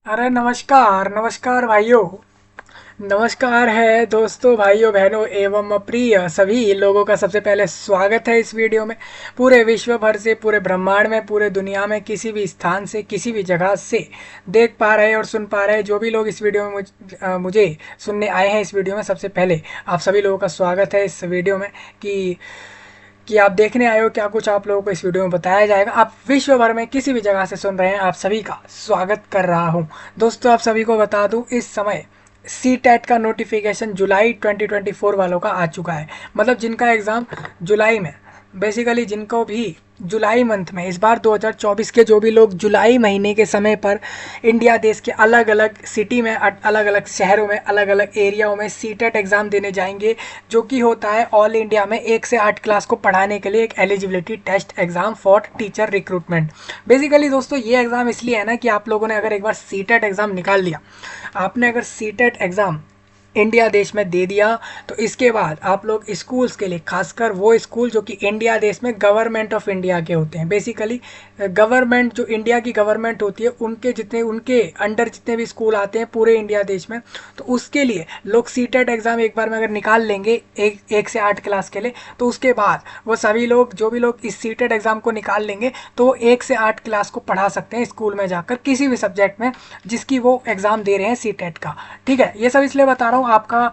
अरे नमस्कार नमस्कार भाइयों। नमस्कार है दोस्तों, भाइयों बहनों एवं प्रिय सभी लोगों का सबसे पहले स्वागत है इस वीडियो में। पूरे विश्व भर से, पूरे ब्रह्मांड में, पूरे दुनिया में किसी भी स्थान से, किसी भी जगह से देख पा रहे हैं और सुन पा रहे हैं जो भी लोग इस वीडियो में मुझे सुनने आए हैं इस वीडियो में, सबसे पहले आप सभी लोगों का स्वागत है इस वीडियो में। कि कि आप देखने आए हो क्या कुछ आप लोगों को इस वीडियो में बताया जाएगा। आप विश्व भर में किसी भी जगह से सुन रहे हैं, आप सभी का स्वागत कर रहा हूं। दोस्तों आप सभी को बता दूं, इस समय सी टेट का नोटिफिकेशन जुलाई 2024 वालों का आ चुका है। मतलब जिनका एग्ज़ाम जुलाई में, बेसिकली जिनको भी जुलाई मंथ में, इस बार 2024 के जो भी लोग जुलाई महीने के समय पर इंडिया देश के अलग अलग सिटी में, अलग अलग शहरों में, अलग अलग एरियाओं में सी टेट एग्ज़ाम देने जाएंगे, जो कि होता है ऑल इंडिया में 1 से 8 क्लास को पढ़ाने के लिए एक eligibility test exam for teacher recruitment. Basically दोस्तों ये एग्ज़ाम इसलिए है ना कि आप लोगों ने अगर एक बार सी टेट एग्ज़ाम निकाल लिया, आपने अगर सी टेट एग्ज़ाम इंडिया देश में दे दिया, तो इसके बाद आप लोग स्कूल्स के लिए, खासकर वो स्कूल जो कि इंडिया देश में गवर्नमेंट ऑफ इंडिया के होते हैं, बेसिकली गवर्नमेंट जो इंडिया की गवर्नमेंट होती है, उनके जितने, उनके अंडर जितने भी स्कूल आते हैं पूरे इंडिया देश में, तो उसके लिए लोग सी टेट एग्ज़ाम एक बार में अगर निकाल लेंगे एक से 8 क्लास के लिए, तो उसके बाद वो सभी लोग, जो भी लोग इस सी टेट एग्ज़ाम को निकाल लेंगे, तो वो 1 से 8 क्लास को पढ़ा सकते हैं स्कूल में जाकर, किसी भी सब्जेक्ट में जिसकी वो एग्ज़ाम दे रहे हैं सी टेट का। ठीक है, ये सब इसलिए बता रहा हूँ, आपका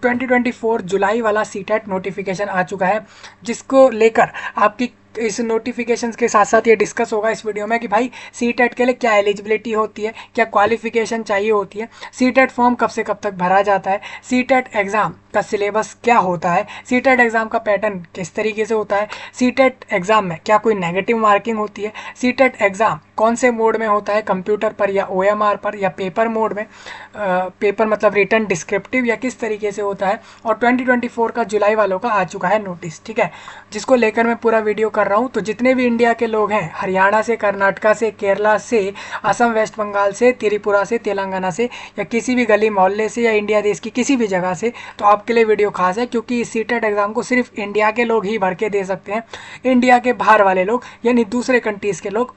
2024 जुलाई वाला सी टेट नोटिफिकेशन आ चुका है, जिसको लेकर आपकी इस नोटिफिकेशंस के साथ साथ ये डिस्कस होगा इस वीडियो में कि भाई सी टेट के लिए क्या एलिजिबिलिटी होती है, क्या क्वालिफिकेशन चाहिए होती है, सी टेट फॉर्म कब से कब तक भरा जाता है, सी टेट एग्ज़ाम का सिलेबस क्या होता है, सी टेट एग्ज़ाम का पैटर्न किस तरीके से होता है, सी टेट एग्ज़ाम में क्या कोई नेगेटिव मार्किंग होती है, सी टेट एग्ज़ाम कौन से मोड में होता है, कंप्यूटर पर या OMR पर या पेपर मोड में, पेपर मतलब रिटर्न डिस्क्रिप्टिव, या किस तरीके से होता है। और 2024 का जुलाई वालों का आ चुका है नोटिस, ठीक है, जिसको लेकर मैं पूरा वीडियो कर रहा हूँ। तो जितने भी इंडिया के लोग हैं, हरियाणा से, कर्नाटका से, केरला से, असम, वेस्ट बंगाल से, त्रिपुरा से, तेलंगाना से, या किसी भी गली मोहल्ले से, या इंडिया देश की किसी भी जगह से, तो आपके लिए वीडियो खास है, क्योंकि इस सी टेट एग्ज़ाम को सिर्फ इंडिया के लोग ही भर के दे सकते हैं। इंडिया के बाहर वाले लोग यानी दूसरे कंट्रीज़ के लोग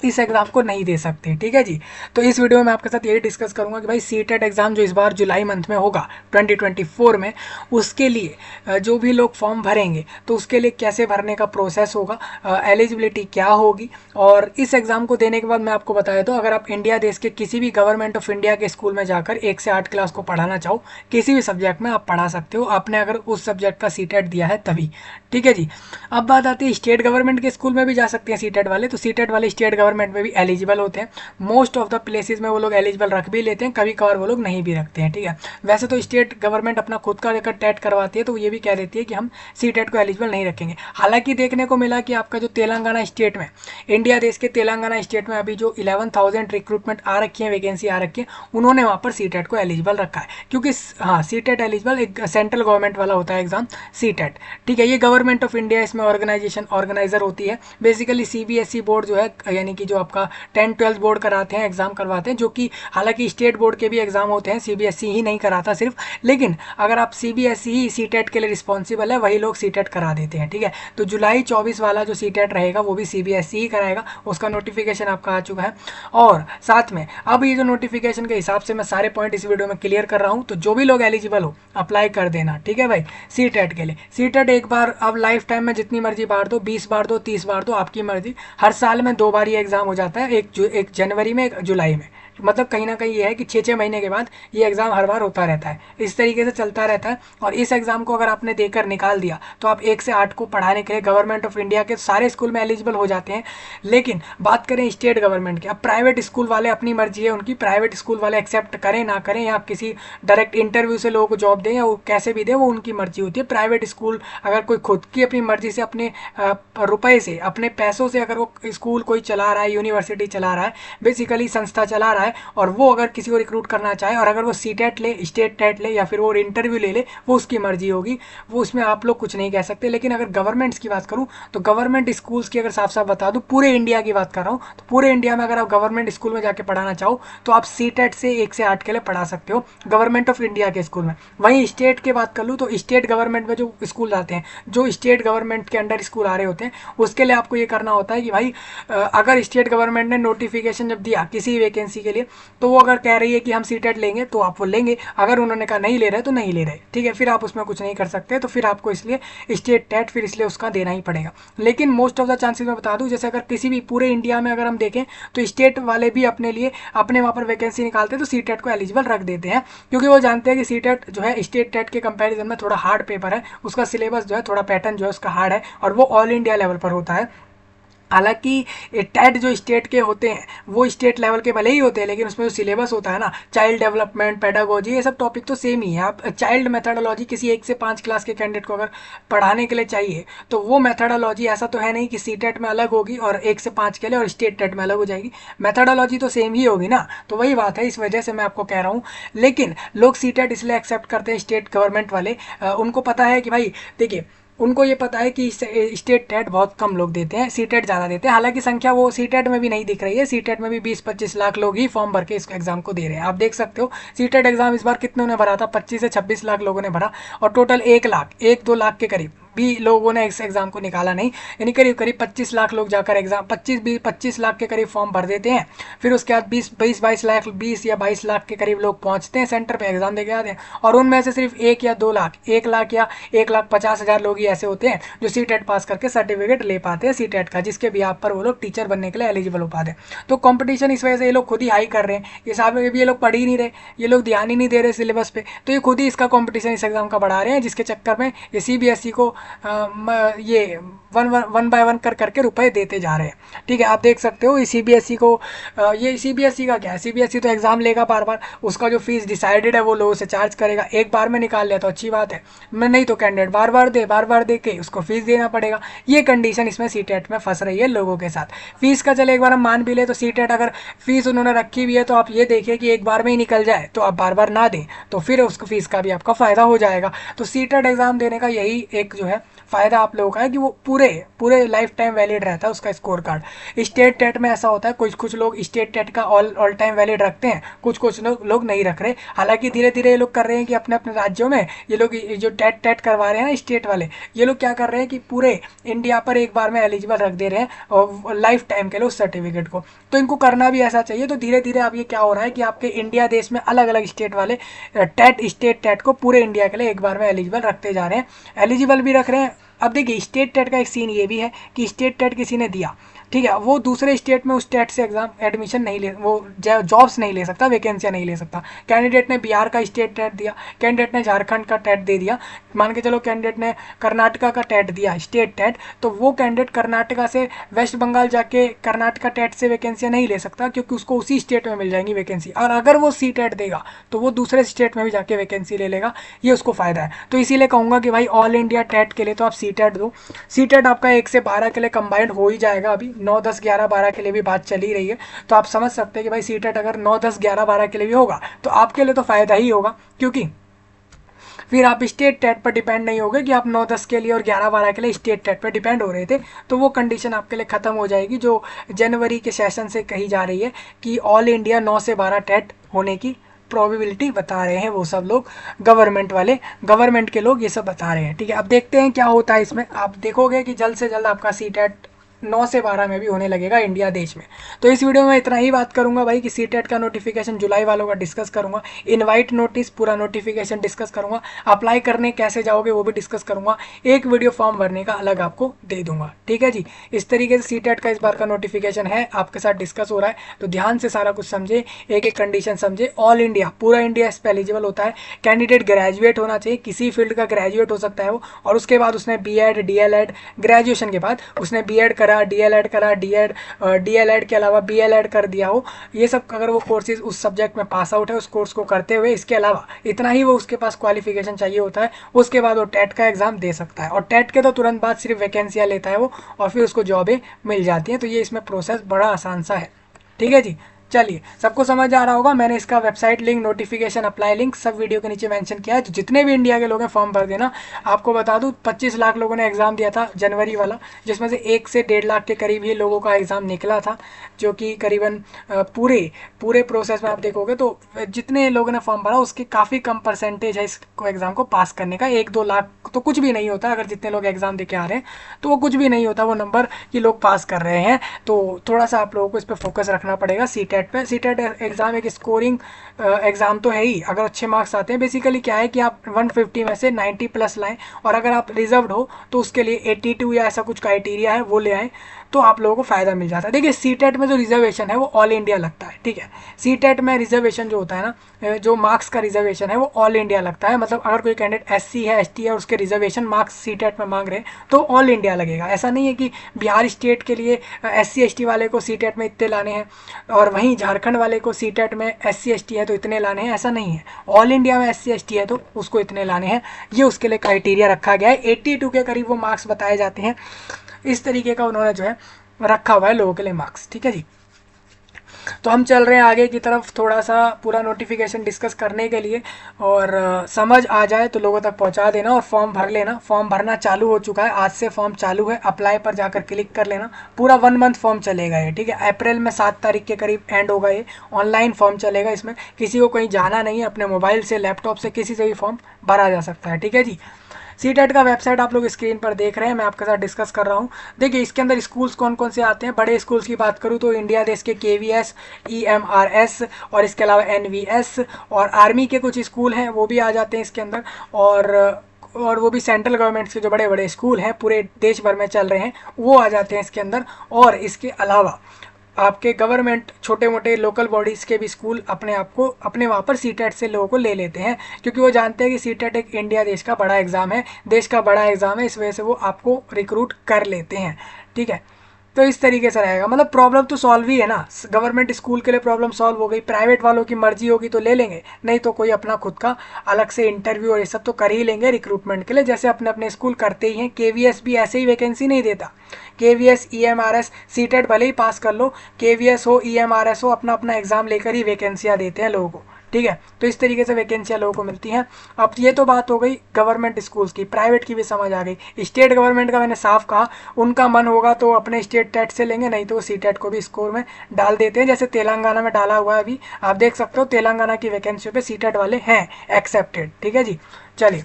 इस एग्ज़ाम को नहीं दे सकते। ठीक है जी। तो इस वीडियो में आपके साथ यही डिस्कस करूंगा कि भाई सी टेट एग्ज़ाम जो इस बार जुलाई मंथ में होगा 2024 में, उसके लिए जो भी लोग फॉर्म भरेंगे तो उसके लिए कैसे भरने का प्रोसेस होगा, एलिजिबिलिटी क्या होगी। और इस एग्ज़ाम को देने के बाद मैं आपको बताया, तो अगर आप इंडिया देश के किसी भी गवर्नमेंट ऑफ इंडिया के स्कूल में जाकर 1 से 8 क्लास को पढ़ाना चाहो, किसी भी सब्जेक्ट में आप पढ़ा सकते हो, आपने अगर उस सब्जेक्ट का सी टेट दिया है तभी। ठीक है जी। अब बात आती है स्टेट गवर्नमेंट के स्कूल में भी जा सकते हैं सी टेट वाले, तो सी टेट वाले स्टेट गवर्नमेंट में भी एलिजिबल होते हैं। मोस्ट ऑफ द प्लेसेस में वो लोग एलिजिबल रख भी लेते हैं, कभी कभार वो लोग नहीं भी रखते हैं। ठीक है, वैसे तो स्टेट गवर्नमेंट अपना खुद का लेकर टेट करवाती है, तो ये भी कह देती है कि हम सी टेट को एलिजिबल नहीं रखेंगे। हालांकि देखने को मिला कि आपका जो तेलंगाना स्टेट में, इंडिया देश के तेलंगाना स्टेट में अभी जो 11,000 रिक्रूटमेंट आ रखी है, वैकेंसी आ रखी है, उन्होंने वहाँ पर सी टेट को एलिजिबल रखा है, क्योंकि हाँ, सी टेट एलिजिबल एक सेंट्रल गवर्नमेंट वाला होता है एग्जाम सी टेट। ठीक है, ये गवर्नमेंट ऑफ इंडिया इसमें ऑर्गेनाइजर होती है। बेसिकली CBSE बोर्ड जो है, यानी कि जो आपका 10-12 बोर्ड कराते हैं, एग्जाम करवाते हैं, जो कि हालांकि स्टेट बोर्ड के भी एग्जाम होते हैं, CBSE ही नहीं कराता सिर्फ, लेकिन अगर आप CBSE ही सी टेट के लिए रिस्पॉन्सिबल है, वही लोग सी टेट करा देते हैं। ठीक है, तो जुलाई 24 वाला जो सी टेट रहेगा वो भी CBSE ही कराएगा, उसका नोटिफिकेशन आपका आ चुका है। और साथ में अब ये जो नोटिफिकेशन के हिसाब से मैं सारे पॉइंट इस वीडियो में क्लियर कर रहा हूँ, तो जो भी लोग एलिजिबल हो अप्लाई कर देना। ठीक है भाई, सी टेट के लिए सी टेट एक बार, अब लाइफ टाइम में जितनी मर्जी बार दो, 20 बार दो, 30 बार दो, आपकी मर्जी। हर साल में 2 बार ये एग्जाम हो जाता है, एक जनवरी में, एक जुलाई में। मतलब कहीं ना कहीं ये है कि 6-6 महीने के बाद ये एग्ज़ाम हर बार होता रहता है, इस तरीके से चलता रहता है। और इस एग्ज़ाम को अगर आपने देकर निकाल दिया, तो आप 1 से 8 को पढ़ाने के लिए गवर्नमेंट ऑफ इंडिया के सारे स्कूल में एलिजिबल हो जाते हैं। लेकिन बात करें स्टेट गवर्नमेंट की, अब प्राइवेट स्कूल वाले, अपनी मर्जी है उनकी, प्राइवेट स्कूल वाले एक्सेप्ट करें ना करें, या आप किसी डायरेक्ट इंटरव्यू से लोगों को जॉब दें, या वो कैसे भी दें, वो उनकी मर्जी होती है। प्राइवेट स्कूल अगर कोई खुद की अपनी मर्जी से, अपने रुपए से, अपने पैसों से अगर वो स्कूल कोई चला रहा है, यूनिवर्सिटी चला रहा है, बेसिकली संस्था चला रहा है, और वो अगर किसी को रिक्रूट करना चाहे, और अगर वो सी टेट ले, स्टेट टेट ले, या फिर वो इंटरव्यू ले ले, वो उसकी मर्जी होगी, वो उसमें आप लोग कुछ नहीं कह सकते। लेकिन अगर गवर्नमेंट्स की बात करूँ, तो गवर्नमेंट स्कूल्स की अगर साफ साफ बता दूँ, पूरे इंडिया की बात कर रहा हूँ, तो पूरे इंडिया में अगर आप गवर्नमेंट स्कूल में जाके पढ़ाना चाहो, तो आप सी टेट से 1 से 8 के लिए पढ़ा सकते हो गवर्नमेंट ऑफ इंडिया के स्कूल में। वहीं स्टेट की बात कर लूँ, तो स्टेट गवर्नमेंट में जो स्कूल आते हैं, जो स्टेट गवर्नमेंट के अंडर स्कूल आ रहे होते हैं, उसके लिए आपको ये करना होता है कि भाई अगर स्टेट गवर्नमेंट ने नोटिफिकेशन जब दिया किसी वैकेंसी के लिए, लिए, तो वो अगर कह रही है कि हम सीटेट लेंगे तो आप वो लेंगे, अगर उन्होंने कहा नहीं ले रहे तो नहीं ले रहे, ठीक है, फिर आप उसमें कुछ नहीं कर सकते, तो फिर आपको इसलिए स्टेट टेट फिर इसलिए उसका देना ही पड़ेगा। लेकिन मोस्ट ऑफ द चांसेस मैं बता दूं, जैसे अगर किसी भी पूरे इंडिया में अगर हम देखें तो स्टेट वाले भी अपने लिए अपने वहाँ पर वैकेंसी निकालते हैं तो सी टेट को एलिजिबल रख देते हैं, क्योंकि वो जानते हैं कि सी टेट जो है स्टेट टेट के कंपैरिजन में थोड़ा हार्ड पेपर है, उसका सिलेबस जो है थोड़ा पैटर्न जो है उसका हार्ड है और वो ऑल इंडिया लेवल पर होता है। हालांकि टेट जो स्टेट के होते हैं वो स्टेट लेवल के भले ही होते हैं, लेकिन उसमें जो सिलेबस होता है ना, चाइल्ड डेवलपमेंट, पेडागोजी, ये सब टॉपिक तो सेम ही है। आप चाइल्ड मेथडोलॉजी किसी 1 से 5 क्लास के कैंडिडेट को अगर पढ़ाने के लिए चाहिए तो वो मेथडोलॉजी ऐसा तो है नहीं कि सी टेट में अलग होगी और 1 से 5 के लिए और स्टेट टेट में अलग हो जाएगी, मेथडोलॉजी तो सेम ही होगी ना। तो वही बात है, इस वजह से मैं आपको कह रहा हूँ। लेकिन लोग सी टेट इसलिए एक्सेप्ट करते हैं स्टेट गवर्नमेंट वाले, उनको पता है कि भाई देखिए, उनको ये पता है कि स्टेट टेट बहुत कम लोग देते हैं, सी टेट ज़्यादा देते हैं। हालांकि संख्या वो सी टेट में भी नहीं दिख रही है, सी टेट में भी 20-25 लाख लोग ही फॉर्म भर के इस एग्जाम को दे रहे हैं। आप देख सकते हो सी टेट एग्जाम इस बार कितनों ने भरा था, 25 से 26 लाख लोगों ने भरा और टोटल 1-2 लाख के करीब भी लोगों ने इस एग्जाम को निकाला नहीं, यानी करीब करीब 25 लाख लोग जाकर एग्जाम 25 लाख के करीब फॉर्म भर देते हैं। फिर उसके बाद 22 लाख 20 या 22 लाख के करीब लोग पहुंचते हैं सेंटर पे, एग्जाम देके आते हैं, और उनमें से सिर्फ 1 या 2 लाख, 1 लाख या 1,50,000 लोग ही ऐसे होते हैं जो सी टेट पास करके सर्टिफिकेट ले पाते हैं सी टेट का, जिसके भी आप पर वो लोग टीचर बनने के लिए एलिजिबल हो पाते हैं। तो कॉम्पिटिशन इस वजह से ये लोग खुद ही हाई कर रहे हैं, ये साहब ये लोग पढ़ ही नहीं रहे, ये लोग ध्यान ही नहीं दे रहे सिलेबस पे, तो ये खुद ही इसका कॉम्पिटिशन इस एग्जाम का बढ़ा रहे हैं, जिसके चक्कर में ये CBSE को ये वन बाय वन कर करके रुपए देते जा रहे हैं। ठीक है, आप देख सकते हो CBSE को, ये CBSE का क्या है, CBSE तो एग्जाम लेगा बार बार, उसका जो फीस डिसाइडेड है वो लोगों से चार्ज करेगा, एक बार में निकाल लिया तो अच्छी बात है, मैं नहीं तो कैंडिडेट बार बार दे के उसको फीस देना पड़ेगा। ये कंडीशन इसमें सी टेट में फंस रही है लोगों के साथ। फीस का चले एक बार हम मान भी ले तो सी टेट अगर फीस उन्होंने रखी हुई है तो आप ये देखिए कि एक बार में ही निकल जाए, तो आप बार बार ना दें तो फिर उसको फीस का भी आपका फ़ायदा हो जाएगा। तो सी टेट एग्ज़ाम देने का यही एक जो है फ़ायदा आप लोगों का है कि वो पूरे लाइफ टाइम वैलिड रहता है उसका स्कोर कार्ड। स्टेट टेट में ऐसा होता है, कुछ लोग स्टेट टेट का ऑल टाइम वैलिड रखते हैं, कुछ लोग नहीं रख रहे। हालांकि धीरे धीरे ये लोग कर रहे हैं कि अपने अपने राज्यों में ये लोग जो टेट करवा रहे हैं ना स्टेट वाले, ये लोग क्या कर रहे हैं कि पूरे इंडिया पर एक बार में एलिजिबल रख दे रहे हैं और लाइफ टाइम के लिए उस सर्टिफिकेट को। तो इनको करना भी ऐसा चाहिए। तो धीरे धीरे अब ये क्या हो रहा है कि आपके इंडिया देश में अलग अलग स्टेट वाले स्टेट टेट को पूरे इंडिया के लिए एक बार में एलिजिबल रखते जा रहे हैं, एलिजिबल भी रख रहे हैं। अब देखिए स्टेट टेट का एक सीन ये भी है कि स्टेट टेट किसी ने दिया, ठीक है, वो दूसरे स्टेट में उस टेट से एग्जाम एडमिशन नहीं ले, वो जॉब्स नहीं ले सकता, वैकेंसियाँ नहीं ले सकता। कैंडिडेट ने बिहार का स्टेट टेट दिया, कैंडिडेट ने झारखंड का टेट दे दिया, मान के चलो कैंडिडेट ने कर्नाटका का टेट दिया स्टेट टेट, तो वो कैंडिडेट कर्नाटका से वेस्ट बंगाल जाके कर्नाटका टेट से वैकेंसियाँ नहीं ले सकता, क्योंकि उसको उसी स्टेट में मिल जाएंगी वैकेंसी। और अगर वो सी टेट देगा तो वो दूसरे स्टेट में भी जाके वैकेंसी ले लेगा, ये उसको फ़ायदा है। तो इसीलिए कहूँगा कि भाई ऑल इंडिया टेट के लिए तो आप सी टेट दो। सी टेट आपका 1 से 12 के लिए कंबाइंड हो ही जाएगा, अभी 9, 10, 11, 12 के लिए भी बात चली रही है। तो आप समझ सकते हैं कि भाई सी टेट अगर 9, 10, 11, 12 के लिए भी होगा तो आपके लिए तो फ़ायदा ही होगा, क्योंकि फिर आप स्टेट टेट पर डिपेंड नहीं होगे कि आप 9, 10 के लिए और 11, 12 के लिए स्टेट टेट पर डिपेंड हो रहे थे। तो वो कंडीशन आपके लिए ख़त्म हो जाएगी जो जनवरी के सेशन से कही जा रही है कि ऑल इंडिया 9 से 12 टेट होने की प्रोबेबिलिटी बता रहे हैं वो सब लोग, गवर्नमेंट के लोग ये सब बता रहे हैं। ठीक है, अब देखते हैं क्या होता है इसमें। आप देखोगे कि जल्द से जल्द आपका सी टेट 9 से 12 में भी होने लगेगा इंडिया देश में। तो इस वीडियो में इतना ही बात करूंगा भाई कि सी टेट का नोटिफिकेशन जुलाई वालों का डिस्कस करूंगा, इनवाइट नोटिस पूरा नोटिफिकेशन डिस्कस करूंगा, अप्लाई करने कैसे जाओगे वो भी डिस्कस करूंगा, एक वीडियो फॉर्म भरने का अलग आपको दे दूंगा। ठीक है जी, इस तरीके से सी टेट का इस बार का नोटिफिकेशन है आपके साथ डिस्कस हो रहा है, तो ध्यान से सारा कुछ समझे, एक एक कंडीशन समझे। ऑल इंडिया पूरा इंडिया इस पर एलिजिबल होता है, कैंडिडेट ग्रेजुएट होना चाहिए, किसी फील्ड का ग्रेजुएट हो सकता है वो, और उसके बाद उसने BEd DLEd ग्रेजुएशन के बाद उसने BEd करा, DLEd करा, DLEd के अलावा BLEd कर दिया हो, ये सब अगर वो कोर्सेज उस सब्जेक्ट में पास आउट है उस कोर्स को करते हुए, इसके अलावा इतना ही वो उसके पास क्वालिफिकेशन चाहिए होता है, उसके बाद वो टेट का एग्जाम दे सकता है। और टेट के तो तुरंत बाद सिर्फ वैकेंसियाँ लेता है वो, और फिर उसको जॉबें मिल जाती हैं। तो ये इसमें प्रोसेस बड़ा आसान सा है। ठीक है जी, चलिए सबको समझ आ रहा होगा। मैंने इसका website link, notification, apply link सब वीडियो के नीचे मेंशन किया है। तो जितने भी इंडिया के लोग हैं फॉर्म भर देना। आपको बता दूं 25 लाख लोगों ने एग्ज़ाम दिया था जनवरी वाला, जिसमें से 1 से 1.5 लाख के करीब ही लोगों का एग्ज़ाम निकला था, जो कि करीबन पूरे प्रोसेस में आप देखोगे तो जितने लोगों ने फॉर्म भरा उसकी काफ़ी कम परसेंटेज है इसको एग्ज़ाम को पास करने का। 1-2 लाख तो कुछ भी नहीं होता, अगर जितने लोग एग्ज़ाम दे के आ रहे हैं तो वो कुछ भी नहीं होता वो नंबर कि लोग पास कर रहे हैं। तो थोड़ा सा आप लोगों को इस पर फोकस रखना पड़ेगा सी टेट टेट पे। सी टेट एग्ज़ाम एक स्कोरिंग एग्ज़ाम तो है ही, अगर अच्छे मार्क्स आते हैं। बेसिकली क्या है कि आप 150 में से 90 प्लस लाएं, और अगर आप रिजर्व्ड हो तो उसके लिए 82 या ऐसा कुछ क्राइटेरिया है वो ले आएँ, तो आप लोगों को फ़ायदा मिल जाता है। देखिए सी टेट में जो रिजर्वेशन है वो ऑल इंडिया लगता है, ठीक है। सी टेट में रिजर्वेशन जो होता है ना, जो मार्क्स का रिजर्वेशन है वो ऑल इंडिया लगता है। मतलब अगर कोई कैंडिडेट SC है, ST है, उसके रिजर्वेशन मार्क्स सी टेट में मांग रहे हैं तो ऑल इंडिया लगेगा। ऐसा नहीं है कि बिहार स्टेट के लिए SC ST वाले को सी टेट में इतने लाने हैं और वहीं झारखंड वाले को सी टेट में SC ST है तो इतने लाने हैं, ऐसा नहीं है। ऑल इंडिया में SC ST है तो उसको इतने लाने हैं, ये उसके लिए क्राइटेरिया रखा गया है। 82 के करीब वो मार्क्स बताए जाते हैं। इस तरीके का उन्होंने जो है रखा हुआ है लोगों के लिए मार्क्स, ठीक है जी। तो हम चल रहे हैं आगे की तरफ, थोड़ा सा पूरा नोटिफिकेशन डिस्कस करने के लिए, और समझ आ जाए तो लोगों तक पहुंचा देना और फॉर्म भर लेना। फॉर्म भरना चालू हो चुका है, आज से फॉर्म चालू है। अप्लाई पर जाकर क्लिक कर लेना, पूरा 1 मंथ फॉर्म चलेगा ये, ठीक है। अप्रैल में 7 तारीख के करीब एंड होगा ये। ऑनलाइन फॉर्म चलेगा, इसमें किसी को कहीं जाना नहीं है, अपने मोबाइल से, लैपटॉप से, किसी से भी फॉर्म भरा जा सकता है, ठीक है जी। सी टेट का वेबसाइट आप लोग स्क्रीन पर देख रहे हैं, मैं आपके साथ डिस्कस कर रहा हूँ। देखिए इसके अंदर स्कूल्स कौन कौन से आते हैं। बड़े स्कूल्स की बात करूँ तो इंडिया देश के KVS, EMRS और इसके अलावा NVS, और आर्मी के कुछ स्कूल हैं वो भी आ जाते हैं इसके अंदर, और वो भी सेंट्रल गवर्नमेंट के जो बड़े बड़े स्कूल हैं पूरे देश भर में चल रहे हैं वो आ जाते हैं इसके अंदर। और इसके अलावा आपके गवर्नमेंट छोटे मोटे लोकल बॉडीज़ के भी स्कूल अपने आप को अपने वहाँ पर सी टेट से लोगों को ले लेते हैं, क्योंकि वो जानते हैं कि सी टेट एक इंडिया देश का बड़ा एग्ज़ाम है, देश का बड़ा एग्ज़ाम है, इस वजह से वो आपको रिक्रूट कर लेते हैं, ठीक है। तो इस तरीके से रहेगा। मतलब प्रॉब्लम तो सॉल्व ही है ना, गवर्नमेंट स्कूल के लिए प्रॉब्लम सॉल्व हो गई। प्राइवेट वालों की मर्जी होगी तो ले लेंगे, नहीं तो कोई अपना खुद का अलग से इंटरव्यू और ये सब तो कर ही लेंगे रिक्रूटमेंट के लिए, जैसे अपने अपने स्कूल करते ही हैं। KVS भी ऐसे ही वैकेंसी नहीं देता। KVS, EMRS, सी टेट भले ही पास कर लो, KVS हो, EMRS हो, अपना अपना एग्जाम लेकर ही वैकेंसियाँ देते हैं लोगों को, ठीक है। तो इस तरीके से वैकेंसियाँ लोगों को मिलती हैं। अब ये तो बात हो गई गवर्नमेंट स्कूल्स की, प्राइवेट की भी समझ आ गई। स्टेट गवर्नमेंट का मैंने साफ कहा, उनका मन होगा तो अपने स्टेट टेट से लेंगे, नहीं तो सी टेट को भी स्कोर में डाल देते हैं, जैसे तेलंगाना में डाला हुआ है अभी, आप देख सकते हो तेलंगाना की वैकेंसी पे सी टेट वाले हैं एक्सेप्टेड, ठीक है जी। चलिए,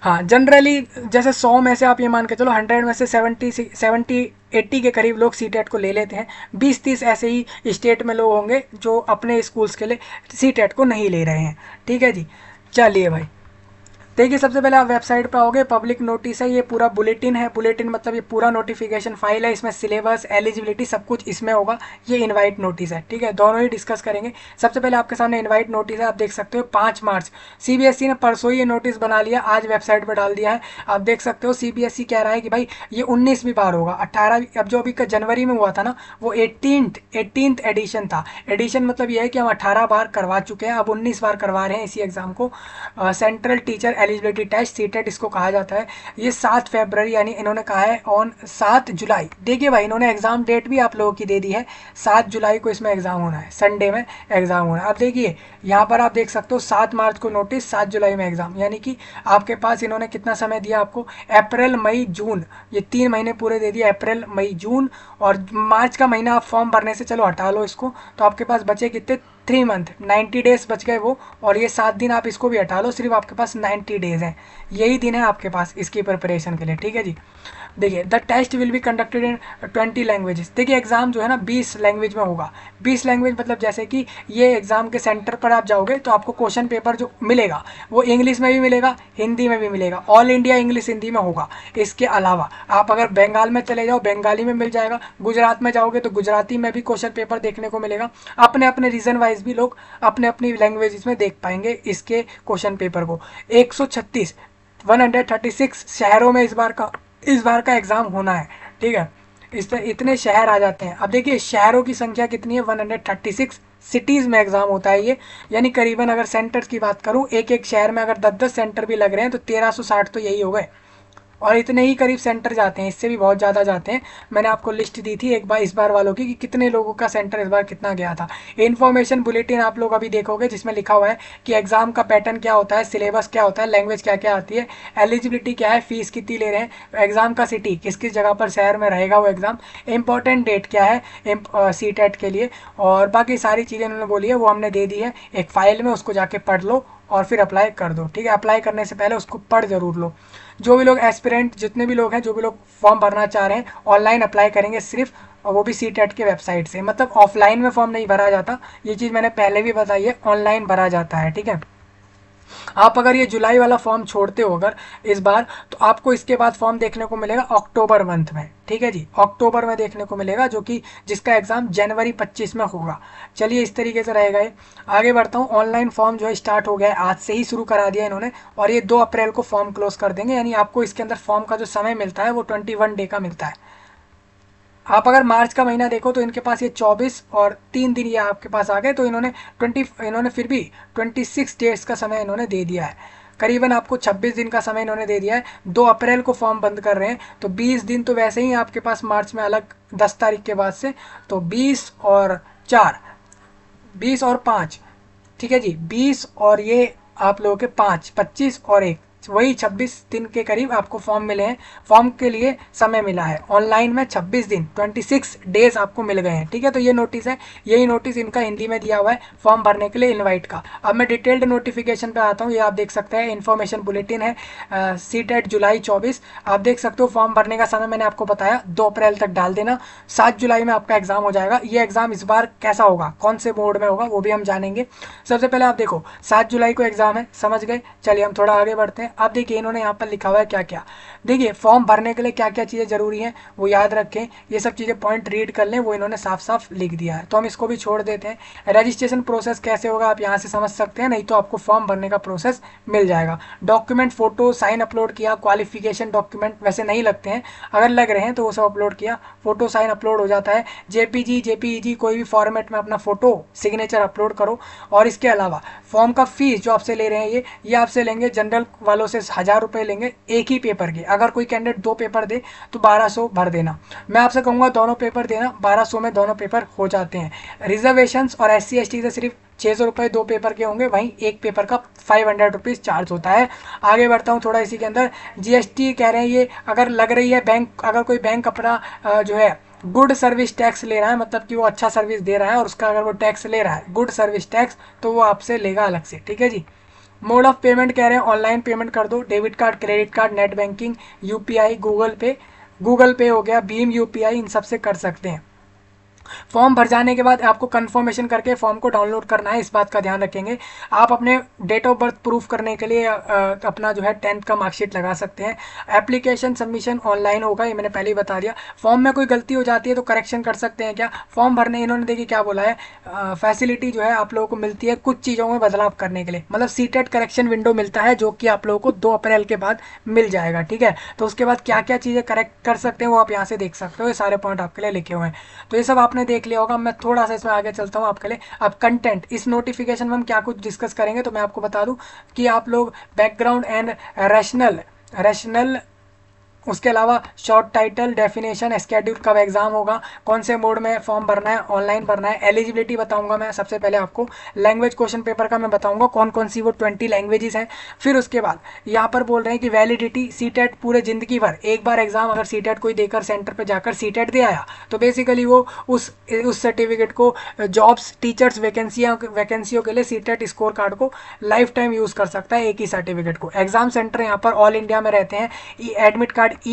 हाँ जनरली जैसे 100 में से आप ये मान के चलो 100 में से 70-80 के करीब लोग सी टेट को ले लेते हैं। 20-30 ऐसे ही स्टेट में लोग होंगे जो अपने स्कूल्स के लिए सी टेट को नहीं ले रहे हैं, ठीक है जी। चलिए भाई, देखिए सबसे पहले आप वेबसाइट पे आओगे, पब्लिक नोटिस है, ये पूरा बुलेटिन है। बुलेटिन मतलब ये पूरा नोटिफिकेशन फाइल है, इसमें सिलेबस, एलिजिबिलिटी सब कुछ इसमें होगा। ये इनवाइट नोटिस है, ठीक है, दोनों ही डिस्कस करेंगे। सबसे पहले आपके सामने इनवाइट नोटिस है, आप देख सकते हो 5 मार्च। CBSE ने परसों ही ये नोटिस बना लिया, आज वेबसाइट पर डाल दिया है। आप देख सकते हो CBSE कह रहा है कि भाई ये 19वीं बार होगा, 18, अब जो अभी जनवरी में हुआ था ना वो 18th एडिशन था। एडिशन मतलब ये है कि हम 18 बार करवा चुके हैं, अब 19 बार करवा रहे हैं इसी एग्जाम को। Central teacher eligibility test, CTET इसको कहा जाता है। ये 7 फरवरी यानी इन्होंने कहा है ऑन 7 जुलाई। देखिए भाई इन्होंने एग्जाम डेट भी आप लोगों की दे दी है, 7 जुलाई को इसमें एग्जाम होना है, संडे में एग्जाम होना है। अब देखिए यहाँ पर आप देख सकते हो 7 मार्च को नोटिस, 7 जुलाई में एग्जाम, यानी कि आपके पास इन्होंने कितना समय दिया आपको, अप्रैल मई जून, ये 3 महीने पूरे दे दिए, अप्रैल मई जून। और मार्च का महीना आप फॉर्म भरने से चलो हटा लो इसको, तो आपके पास बचे कितने, 3 मंथ, 90 डेज बच गए वो। और ये 7 दिन आप इसको भी हटा लो, सिर्फ आपके पास 90 डेज हैं, यही दिन है आपके पास इसकी प्रिपरेशन के लिए, ठीक है जी। देखिए the test will be conducted in 20 languages. देखिए एग्जाम जो है ना 20 लैंग्वेज में होगा। 20 लैंग्वेज मतलब जैसे कि ये एग्जाम के सेंटर पर आप जाओगे तो आपको क्वेश्चन पेपर जो मिलेगा वो इंग्लिश में भी मिलेगा, हिंदी में भी मिलेगा, ऑल इंडिया इंग्लिश हिंदी में होगा। इसके अलावा आप अगर बंगाल में चले जाओ बंगाली में मिल जाएगा, गुजरात में जाओगे तो गुजराती में भी क्वेश्चन पेपर देखने को मिलेगा। अपने अपने रीजन वाइज भी लोग अपने अपनी लैंग्वेज में देख पाएंगे इसके क्वेश्चन पेपर को। 136 शहरों में इस बार का एग्ज़ाम होना है, ठीक है। इस इतने शहर आ जाते हैं। अब देखिए शहरों की संख्या कितनी है, 136 सिटीज़ में एग्ज़ाम होता है ये, यानी करीबन अगर सेंटर्स की बात करूँ एक एक शहर में अगर 10-10 सेंटर भी लग रहे हैं तो 1360 तो यही हो गए। और इतने ही करीब सेंटर जाते हैं, इससे भी बहुत ज़्यादा जाते हैं। मैंने आपको लिस्ट दी थी एक बार इस बार वालों की कि कितने लोगों का सेंटर इस बार कितना गया था। इन्फॉर्मेशन बुलेटिन आप लोग अभी देखोगे जिसमें लिखा हुआ है कि एग्जाम का पैटर्न क्या होता है, सिलेबस क्या होता है, लैंग्वेज क्या क्या आती है, एलिजिबिलिटी क्या है, फीस कितनी ले रहे हैं, एग्जाम का सिटी किस किस जगह पर शहर में रहेगा वो एग्ज़ाम, इंपॉर्टेंट डेट क्या है सी टेट के लिए, और बाकी सारी चीज़ें उन्होंने बोली है वो हमने दे दी है एक फ़ाइल में, उसको जाके पढ़ लो और फिर अप्लाई कर दो, ठीक है। अप्लाई करने से पहले उसको पढ़ जरूर लो। जो भी लोग एस्पिरेंट जितने भी लोग हैं, जो भी लोग फॉर्म भरना चाह रहे हैं ऑनलाइन अप्लाई करेंगे सिर्फ और वो भी सी टेट के वेबसाइट से, मतलब ऑफलाइन में फॉर्म नहीं भरा जाता, ये चीज़ मैंने पहले भी बताई है, ऑनलाइन भरा जाता है। ठीक है, आप अगर ये जुलाई वाला फॉर्म छोड़ते हो अगर इस बार, तो आपको इसके बाद फॉर्म देखने को मिलेगा अक्टूबर मंथ में। ठीक है जी, अक्टूबर में देखने को मिलेगा, जो कि जिसका एग्जाम जनवरी 25 में होगा। चलिए इस तरीके से रहेगा ये। आगे बढ़ता हूँ, ऑनलाइन फॉर्म जो है स्टार्ट हो गया है, आज से ही शुरू करा दिया इन्होंने, और ये 2 अप्रैल को फॉर्म क्लोज कर देंगे, यानी आपको इसके अंदर फॉर्म का जो समय मिलता है वो 21 डे का मिलता है। आप अगर मार्च का महीना देखो तो इनके पास ये 24 और 3 दिन ये आपके पास आ गए, तो इन्होंने फिर भी 26 डेज का समय इन्होंने दे दिया है, करीबन आपको 26 दिन का समय इन्होंने दे दिया है। 2 अप्रैल को फॉर्म बंद कर रहे हैं, तो 20 दिन तो वैसे ही आपके पास मार्च में अलग 10 तारीख के बाद से, तो 20 और 5, ठीक है जी, 20 और ये आप लोगों के 5, 25 और 1, वही 26 दिन के करीब आपको फॉर्म मिले हैं। फॉर्म के लिए समय मिला है ऑनलाइन में 26 दिन, 26 डेज आपको मिल गए हैं। ठीक है, तो ये नोटिस है, यही नोटिस इनका हिंदी में दिया हुआ है फॉर्म भरने के लिए इनवाइट का। अब मैं डिटेल्ड नोटिफिकेशन पे आता हूँ, ये आप देख सकते हैं, इन्फॉर्मेशन बुलेटिन है, सी टेट जुलाई 24। आप देख सकते हो फॉर्म भरने का समय मैंने आपको बताया 2 अप्रैल तक डाल देना, 7 जुलाई में आपका एग्जाम हो जाएगा। ये एग्जाम इस बार कैसा होगा, कौन से बोर्ड में होगा, वो भी हम जानेंगे। सबसे पहले आप देखो 7 जुलाई को एग्जाम है, समझ गए। चलिए हम थोड़ा आगे बढ़ते हैं। आप देखिए इन्होंने यहाँ पर लिखा हुआ है क्या क्या, देखिए फॉर्म भरने के लिए क्या क्या चीज़ें जरूरी हैं वो याद रखें, ये सब चीज़ें पॉइंट रीड कर लें, वो इन्होंने साफ साफ लिख दिया है, तो हम इसको भी छोड़ देते हैं। रजिस्ट्रेशन प्रोसेस कैसे होगा आप यहाँ से समझ सकते हैं, नहीं तो आपको फॉर्म भरने का प्रोसेस मिल जाएगा। डॉक्यूमेंट, फोटो, साइन अपलोड किया, क्वालिफिकेशन डॉक्यूमेंट वैसे नहीं लगते हैं, अगर लग रहे हैं तो वो सब अपलोड किया, फोटो साइन अपलोड हो जाता है। जेपीजी, जेपीईजी कोई भी फॉर्मेट में अपना फोटो सिग्नेचर अपलोड करो। और इसके अलावा फॉर्म का फीस जो आपसे ले रहे हैं ये आपसे लेंगे, जनरल वालों से 1000 रुपये लेंगे एक ही पेपर के। अगर कोई कैंडिडेट 2 पेपर दे तो 1200 भर देना। मैं आपसे कहूँगा दोनों पेपर देना, 1200 में दोनों पेपर हो जाते हैं। रिजर्वेशंस और SC ST से सिर्फ 600 रुपये 2 पेपर के होंगे, वहीं एक पेपर का 500 रुपीज़ चार्ज होता है। आगे बढ़ता हूँ थोड़ा इसी के अंदर, GST कह रहे हैं ये अगर लग रही है बैंक, अगर कोई बैंक अपना जो है गुड सर्विस टैक्स ले रहा है, मतलब कि वो अच्छा सर्विस दे रहा है और उसका अगर वो टैक्स ले रहा है गुड सर्विस टैक्स, तो वो आपसे लेगा अलग से। ठीक है जी। मोड ऑफ पेमेंट कह रहे हैं ऑनलाइन पेमेंट कर दो, debit card, credit card, net banking, UPI, Google पे हो गया, भीम UPI, इन सब से कर सकते हैं। फॉर्म भर जाने के बाद आपको कंफर्मेशन करके फॉर्म को डाउनलोड करना है, इस बात का ध्यान रखेंगे। आप अपने डेट ऑफ बर्थ प्रूफ करने के लिए अपना जो है 10th का मार्कशीट लगा सकते हैं। एप्लीकेशन सबमिशन ऑनलाइन होगा, ये मैंने पहले ही बता दिया। फॉर्म में कोई गलती हो जाती है तो करेक्शन कर सकते हैं क्या, फॉर्म भरने इन्होंने देखिए क्या बोला है, फैसिलिटी जो है आप लोगों को मिलती है कुछ चीज़ों में बदलाव करने के लिए, मतलब सीटेट करेक्शन विंडो मिलता है जो कि आप लोगों को 2 अप्रैल के बाद मिल जाएगा। ठीक है, तो उसके बाद क्या क्या चीज़ें करेक्ट कर सकते हैं वो आप यहाँ से देख सकते हो, ये सारे पॉइंट आपके लिए लिखे हुए हैं, तो ये सब आपने देख लिया होगा। मैं थोड़ा सा इसमें आगे चलता हूँ आपके लिए। अब कंटेंट, इस नोटिफिकेशन में हम क्या कुछ डिस्कस करेंगे, तो मैं आपको बता दूं कि आप लोग बैकग्राउंड एंड रैशनल उसके अलावा शॉर्ट टाइटल, डेफिनेशन, स्केड्यूल, कब एग्जाम होगा, कौन से मोड में फॉर्म भरना है, ऑनलाइन भरना है, एलिजिबिलिटी बताऊंगा मैं सबसे पहले आपको। लैंग्वेज क्वेश्चन पेपर का मैं बताऊंगा कौन कौन सी वो 20 लैंग्वेजेस हैं। फिर उसके बाद यहाँ पर बोल रहे हैं कि वैलिडिटी, सीटेट पूरे जिंदगी भर, एक बार एग्जाम अगर सीटेट कोई देकर सेंटर पर जाकर सीटेट दे आया तो बेसिकली वो उस सर्टिफिकेट को जॉब्स, टीचर्स, वैकेंसियों के लिए सीटेट स्कोर कार्ड को लाइफ टाइम यूज़ कर सकता है, एक ही सर्टिफिकेट को। एग्जाम सेंटर यहाँ पर ऑल इंडिया में रहते हैं। ई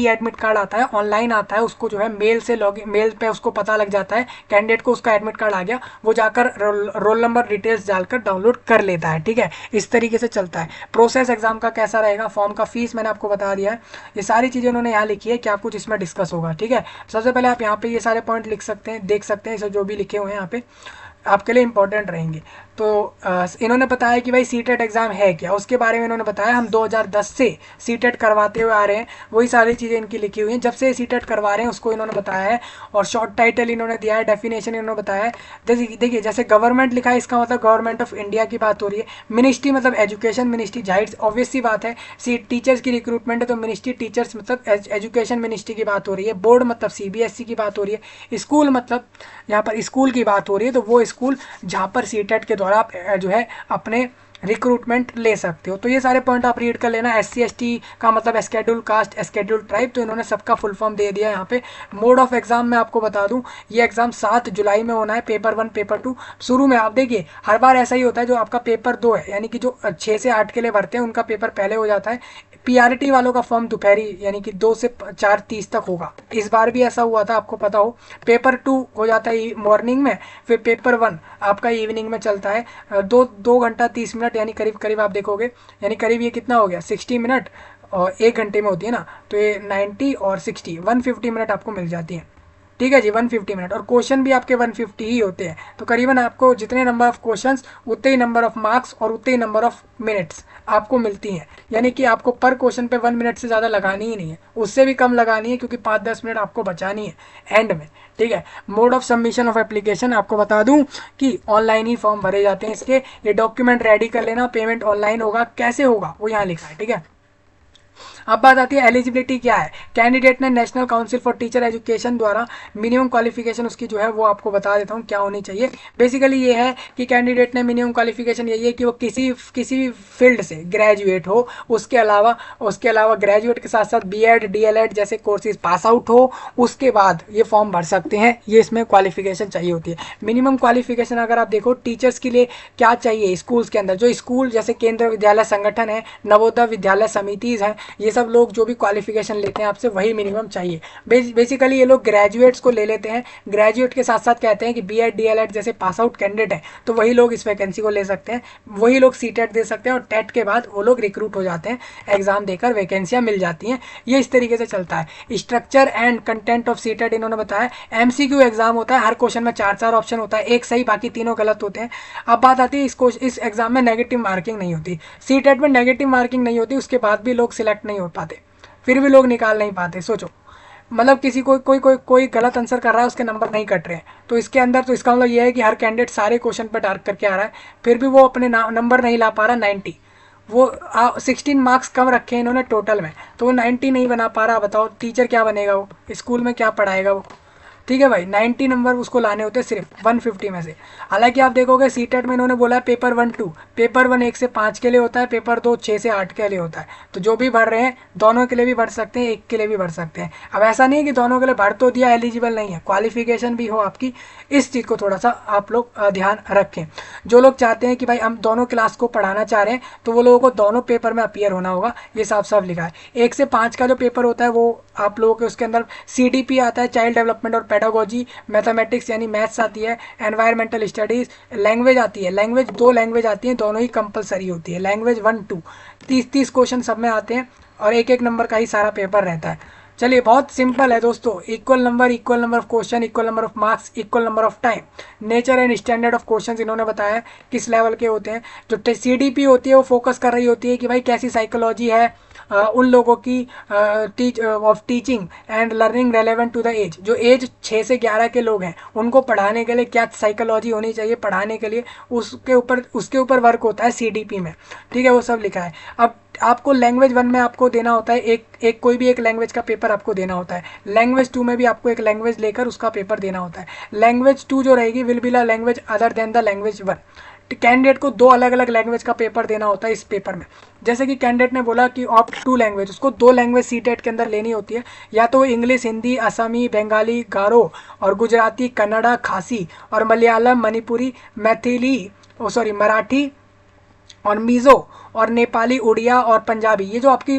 एडमिट कार्ड आता है, ऑनलाइन आता है, उसको जो है मेल पे उसको पता लग जाता है कैंडिडेट को उसका एडमिट कार्ड आ गया, वो जाकर रोल नंबर डिटेल्स डालकर डाउनलोड कर लेता है। ठीक है, इस तरीके से चलता है प्रोसेस। एग्जाम का कैसा रहेगा, फॉर्म का फीस मैंने आपको बता दिया है, ये सारी चीज़ें उन्होंने यहाँ लिखी है, क्या कुछ इसमें डिस्कस होगा। ठीक है, सबसे पहले आप यहाँ पे ये सारे पॉइंट लिख सकते हैं, देख सकते हैं, जो भी लिखे हुए हैं यहाँ पे आपके लिए इंपॉर्टेंट रहेंगे। तो इन्होंने बताया कि भाई सीटेट एग्ज़ाम है क्या, उसके बारे में इन्होंने बताया। हम 2010 से सीटेट करवाते हुए आ रहे हैं, वही सारी चीज़ें इनकी लिखी हुई हैं, जब से सीटेट करवा रहे हैं उसको इन्होंने बताया है। और शॉर्ट टाइटल इन्होंने दिया है, डेफिनेशन इन्होंने बताया है। देखिए जैसे गवर्नमेंट लिखा है, इसका मतलब गवर्नमेंट ऑफ इंडिया की बात हो रही है। मिनिस्ट्री मतलब एजुकेशन मिनिस्ट्री, जाहिर ऑब्वियस सी बात है, टीचर्स की रिक्रूटमेंट है तो मिनिस्ट्री टीचर्स मतलब एजुकेशन मिनिस्ट्री की बात हो रही है। बोर्ड मतलब CBSE की बात हो रही है। स्कूल मतलब यहाँ पर स्कूल की बात हो रही है, तो वो स्कूल जहाँ पर सीटेट के द्वारा आप जो है अपने रिक्रूटमेंट ले सकते हो। तो ये सारे पॉइंट आप रीड कर लेना। SC ST का मतलब स्केड्यूल कास्ट, स्केड्यूल ट्राइब, तो इन्होंने सबका फुल फॉर्म दे दिया यहाँ पे। मोड ऑफ एग्जाम मैं आपको बता दूं, ये एग्जाम 7 जुलाई में होना है। पेपर 1 पेपर 2 शुरू में आप देखिए हर बार ऐसा ही होता है, जो आपका पेपर 2 है यानी कि जो 6 से 8 के लिए भरते हैं उनका पेपर पहले हो जाता है। PRT वालों का फॉर्म दोपहरी यानी कि 2 से 4:30 तक होगा। इस बार भी ऐसा हुआ था, आपको पता हो। पेपर 2 हो जाता है मॉर्निंग में, फिर पेपर 1 आपका इवनिंग में चलता है। 2 घंटा 30 मिनट यानी करीब करीब आप देखोगे, यानी करीब ये कितना हो गया 60 मिनट, और 1 घंटे में होती है ना, तो ये 90 और 60 150 मिनट आपको मिल जाती है। ठीक है जी, 150 मिनट, और क्वेश्चन भी आपके 150 ही होते हैं। तो करीबन आपको जितने नंबर ऑफ क्वेश्चंस उतने ही नंबर ऑफ मार्क्स और उतने ही नंबर ऑफ मिनट्स आपको मिलती हैं। यानी कि आपको पर क्वेश्चन पे 1 मिनट से ज़्यादा लगानी ही नहीं है, उससे भी कम लगानी है, क्योंकि 5-10 मिनट आपको बचानी है एंड में। ठीक है। Mode of submission of application आपको बता दूं कि ऑनलाइन ही फॉर्म भरे जाते हैं इसके। ये डॉक्यूमेंट रेडी कर लेना, पेमेंट ऑनलाइन होगा। कैसे होगा वो यहाँ लिखा है। ठीक है। अब बात आती है एलिजिबिलिटी क्या है। कैंडिडेट ने national council for teacher education द्वारा मिनिमम क्वालिफिकेशन उसकी जो है वो आपको बता देता हूँ क्या होनी चाहिए। बेसिकली ये है कि कैंडिडेट ने मिनिमम क्वालिफिकेशन यही है कि वो किसी फील्ड से ग्रेजुएट हो, उसके अलावा ग्रेजुएट के साथ साथ BEd DLEd जैसे कोर्सेज पास आउट हो, उसके बाद ये फॉर्म भर सकते हैं। ये इसमें क्वालिफिकेशन चाहिए होती है। मिनिमम क्वालिफिकेशन अगर आप देखो टीचर्स के लिए क्या चाहिए, स्कूल्स के अंदर जो स्कूल जैसे केंद्रीय विद्यालय संगठन है, नवोदय विद्यालय समितिज हैं, ये सब लोग जो भी क्वालिफिकेशन लेते हैं आपसे वही मिनिमम चाहिए। बेसिकली ये लोग ग्रेजुएट्स को ले लेते हैं। ग्रेजुएट के साथ साथ कहते हैं कि BEd DLEd जैसे पास आउट कैंडिडेट हैं तो वही लोग इस वैकेंसी को ले सकते हैं, वही लोग CTET दे सकते हैं, और टेट के बाद वो लोग रिक्रूट हो जाते हैं, एग्जाम देकर वैकेंसियां मिल जाती हैं। ये इस तरीके से चलता है। Structure and content of CTET इन्होंने बताया। MCQ एग्जाम होता है, हर क्वेश्चन में 4 ऑप्शन होता है, एक सही बाकी तीनों गलत होते हैं। अब बात आती है इस एग्जाम में नेगेटिव मार्किंग नहीं होती। CTET में नेगेटिव मार्किंग नहीं होती, उसके बाद भी लोग सिलेक्ट नहीं हो पाते, फिर भी लोग निकाल नहीं पाते। सोचो, मतलब किसी कोई गलत आंसर कर रहा है, उसके नंबर नहीं कट रहे हैं, तो इसके अंदर तो इसका मतलब ये है कि हर कैंडिडेट सारे क्वेश्चन पर डार्क करके आ रहा है, फिर भी वो अपने नंबर नहीं ला पा रहा 90। वो 16 मार्क्स कम रखे हैं इन्होंने टोटल में, तो वो 90 नहीं बना पा रहा। बताओ टीचर क्या बनेगा, वो स्कूल में क्या पढ़ाएगा वो। ठीक है भाई, 90 नंबर उसको लाने होते हैं सिर्फ 150 में से। हालांकि आप देखोगे CTET में इन्होंने बोला है पेपर 1-2, पेपर 1 1 से 5 के लिए होता है, पेपर 2 6 से 8 के लिए होता है। तो जो भी भर रहे हैं दोनों के लिए भी भर सकते हैं, एक के लिए भी भर सकते हैं। अब ऐसा नहीं है कि दोनों के लिए भर तो दिया एलिजिबल नहीं है, क्वालिफिकेशन भी हो आपकी, इस चीज़ को थोड़ा सा आप लोग ध्यान रखें। जो लोग चाहते हैं कि भाई हम दोनों क्लास को पढ़ाना चाह रहे हैं तो वो लोगों को दोनों पेपर में अपीयर होना होगा, ये साफ साफ लिखा है। 1 से 5 का जो पेपर होता है वो आप लोगों के उसके अंदर CDP आता है, चाइल्ड डेवलपमेंट और पेडागोजी, मैथमेटिक्स यानी मैथ्स आती है, एनवायरमेंटल स्टडीज़, लैंग्वेज आती है। लैंग्वेज 2 लैंग्वेज आती हैं, दोनों ही कंपलसरी होती है। लैंग्वेज 1-2 30 क्वेश्चन सब में आते हैं, और एक नंबर का ही सारा पेपर रहता है। चलिए, बहुत सिंपल है दोस्तों। Equal number of question, equal number of marks, equal number of time. Nature and standard of question इन्होंने बताया किस लेवल के होते हैं। जो CDP होती है वो फोकस कर रही होती है कि भाई कैसी साइकोलॉजी है उन लोगों की of teaching and learning relevant to the age. जो एज 6 से 11 के लोग हैं उनको पढ़ाने के लिए क्या साइकोलॉजी होनी चाहिए पढ़ाने के लिए, उसके ऊपर वर्क होता है CDP में। ठीक है, वो सब लिखा है। अब आपको लैंग्वेज 1 में आपको देना होता है एक कोई भी एक लैंग्वेज का पेपर आपको देना होता है। लैंग्वेज 2 में भी आपको एक लैंग्वेज लेकर उसका पेपर देना होता है। लैंग्वेज 2 जो रहेगी will be the language other than the language 1। Candidate को 2 अलग अलग लैंग्वेज का पेपर देना होता है इस पेपर में। जैसे कि कैंडिडेट ने बोला कि ऑप्ट 2 लैंग्वेज, उसको 2 लैंग्वेज CTET के अंदर लेनी होती है, या तो इंग्लिश, हिंदी, असमी, बंगाली, गारो, और गुजराती, कन्नड़ा, खासी, और मलयालम, मणिपुरी, मराठी और मिज़ो, और नेपाली, उड़िया और पंजाबी। ये जो आपकी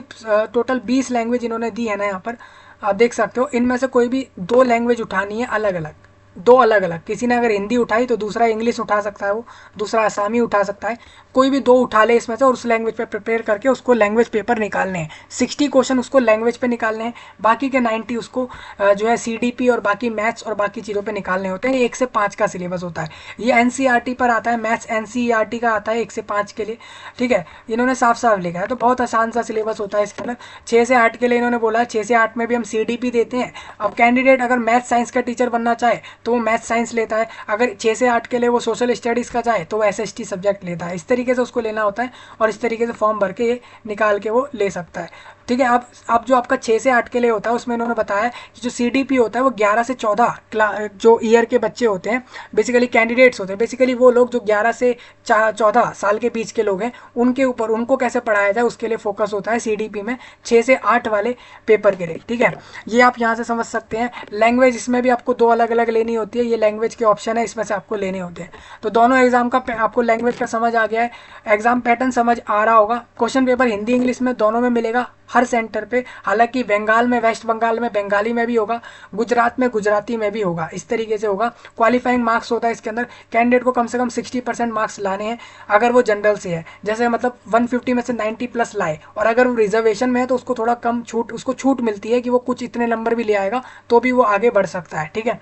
टोटल 20 लैंग्वेज इन्होंने दी है ना, यहाँ पर आप देख सकते हो। इनमें से कोई भी 2 लैंग्वेज उठानी है अलग अलग, 2 अलग अलग। किसी ने अगर हिंदी उठाई तो दूसरा इंग्लिश उठा सकता है, वो दूसरा आसामी उठा सकता है। कोई भी 2 उठा ले इसमें से, और उस लैंग्वेज पे प्रिपेयर करके उसको लैंग्वेज पेपर निकालने हैं। 60 क्वेश्चन उसको लैंग्वेज पे निकालने हैं, बाकी के 90 उसको जो है CDP और बाकी मैथ्स और बाकी चीज़ों पे निकालने होते हैं। 1 से 5 का सिलेबस होता है। ये NCERT पर आता है, मैथ्स NCERT का आता है 1 से 5 के लिए। ठीक है, इन्होंने साफ साफ लिखा है, तो बहुत आसान सा सिलेबस होता है इसके अंदर। 6 से 8 के लिए इन्होंने बोला है, 6 से 8 में भी हम CDP देते हैं। अब कैंडिडेट अगर मैथ्स साइंस का टीचर बनना चाहे तो वो मैथ साइंस लेता है। अगर 6 से 8 के लिए वो सोशल स्टडीज़ का जाए तो वो SST सब्जेक्ट लेता है। इस तरीके से उसको लेना होता है और इस तरीके से फॉर्म भर के ये निकाल के वो ले सकता है। ठीक है। अब जो आपका 6 से 8 के लिए होता है उसमें इन्होंने बताया कि जो CDP होता है वो 11 से 14 जो ईयर के बच्चे होते हैं, बेसिकली कैंडिडेट्स होते हैं, बेसिकली वो लोग जो 11 से 14 साल के बीच के लोग हैं उनके ऊपर उनको कैसे पढ़ाया जाए उसके लिए फोकस होता है CDP में 6 से 8 वाले पेपर के लिए। ठीक है, ये आप यहाँ से समझ सकते हैं। लैंग्वेज इसमें भी आपको 2 अलग अलग लेनी होती है, ये लैंग्वेज के ऑप्शन है, इसमें से आपको लेने होते हैं। तो दोनों एग्जाम का आपको लैंग्वेज का समझ आ गया है, एग्जाम पैटर्न समझ आ रहा होगा। क्वेश्चन पेपर हिंदी इंग्लिश में दोनों में मिलेगा हर सेंटर पे। हालांकि बंगाल में, वेस्ट बंगाल में बंगाली में भी होगा, गुजरात में गुजराती में भी होगा, इस तरीके से होगा। क्वालिफाइंग मार्क्स होता है इसके अंदर, कैंडिडेट को कम से कम 60% मार्क्स लाने हैं अगर वो जनरल से है, जैसे मतलब 150 में से 90 प्लस लाए, और अगर वो रिजर्वेशन में है तो उसको थोड़ा कम छूट, उसको छूट मिलती है कि वो कुछ इतने नंबर भी ले आएगा तो भी वो आगे बढ़ सकता है। ठीक है।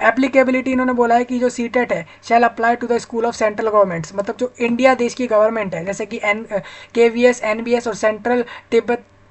एप्लीकेबिलिटी इन्होंने बोला है कि जो सीटेट है shall apply to the school of central governments, मतलब जो इंडिया देश की गवर्नमेंट है, जैसे कि KVS NBS और सेंट्रल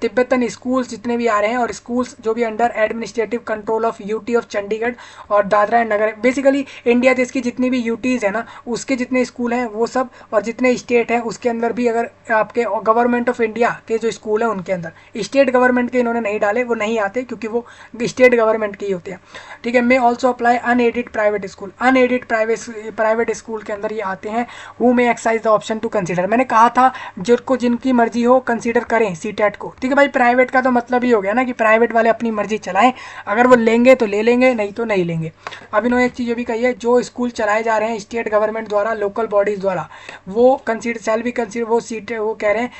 तिब्बतन स्कूल्स जितने भी आ रहे हैं, और स्कूल्स जो भी under administrative control of UT of Chandigarh और Dadra and Nagar, basically India देश की जितनी भी UTs है ना उसके जितने स्कूल हैं वो सब, और जितने स्टेट हैं उसके अंदर भी अगर आपके गवर्नमेंट ऑफ इंडिया के जो स्कूल हैं उनके अंदर, स्टेट गवर्नमेंट के इन्होंने नहीं डाले, वो नहीं आते क्योंकि वो स्टेट गवर्नमेंट के ही होते हैं। ठीक है। May also apply unaided private school, unaided private school के अंदर ये आते हैं। Who may exercise the option to consider, मैंने कहा था जिनको जिनकी मर्जी हो कंसीडर करें सीटेट को। ठीक है भाई, प्राइवेट का तो मतलब ही हो गया ना कि प्राइवेट वाले अपनी मर्जी चलाएं, अगर वो लेंगे तो ले लेंगे, नहीं तो नहीं लेंगे। अब इन्होंने एक चीज़ ये भी कही है, जो स्कूल चलाए जा रहे हैं स्टेट गवर्नमेंट द्वारा, लोकल बॉडीज़ द्वारा, वो कंसीडर शैल भी कंसीडर, वो सीट वो कह रहे हैं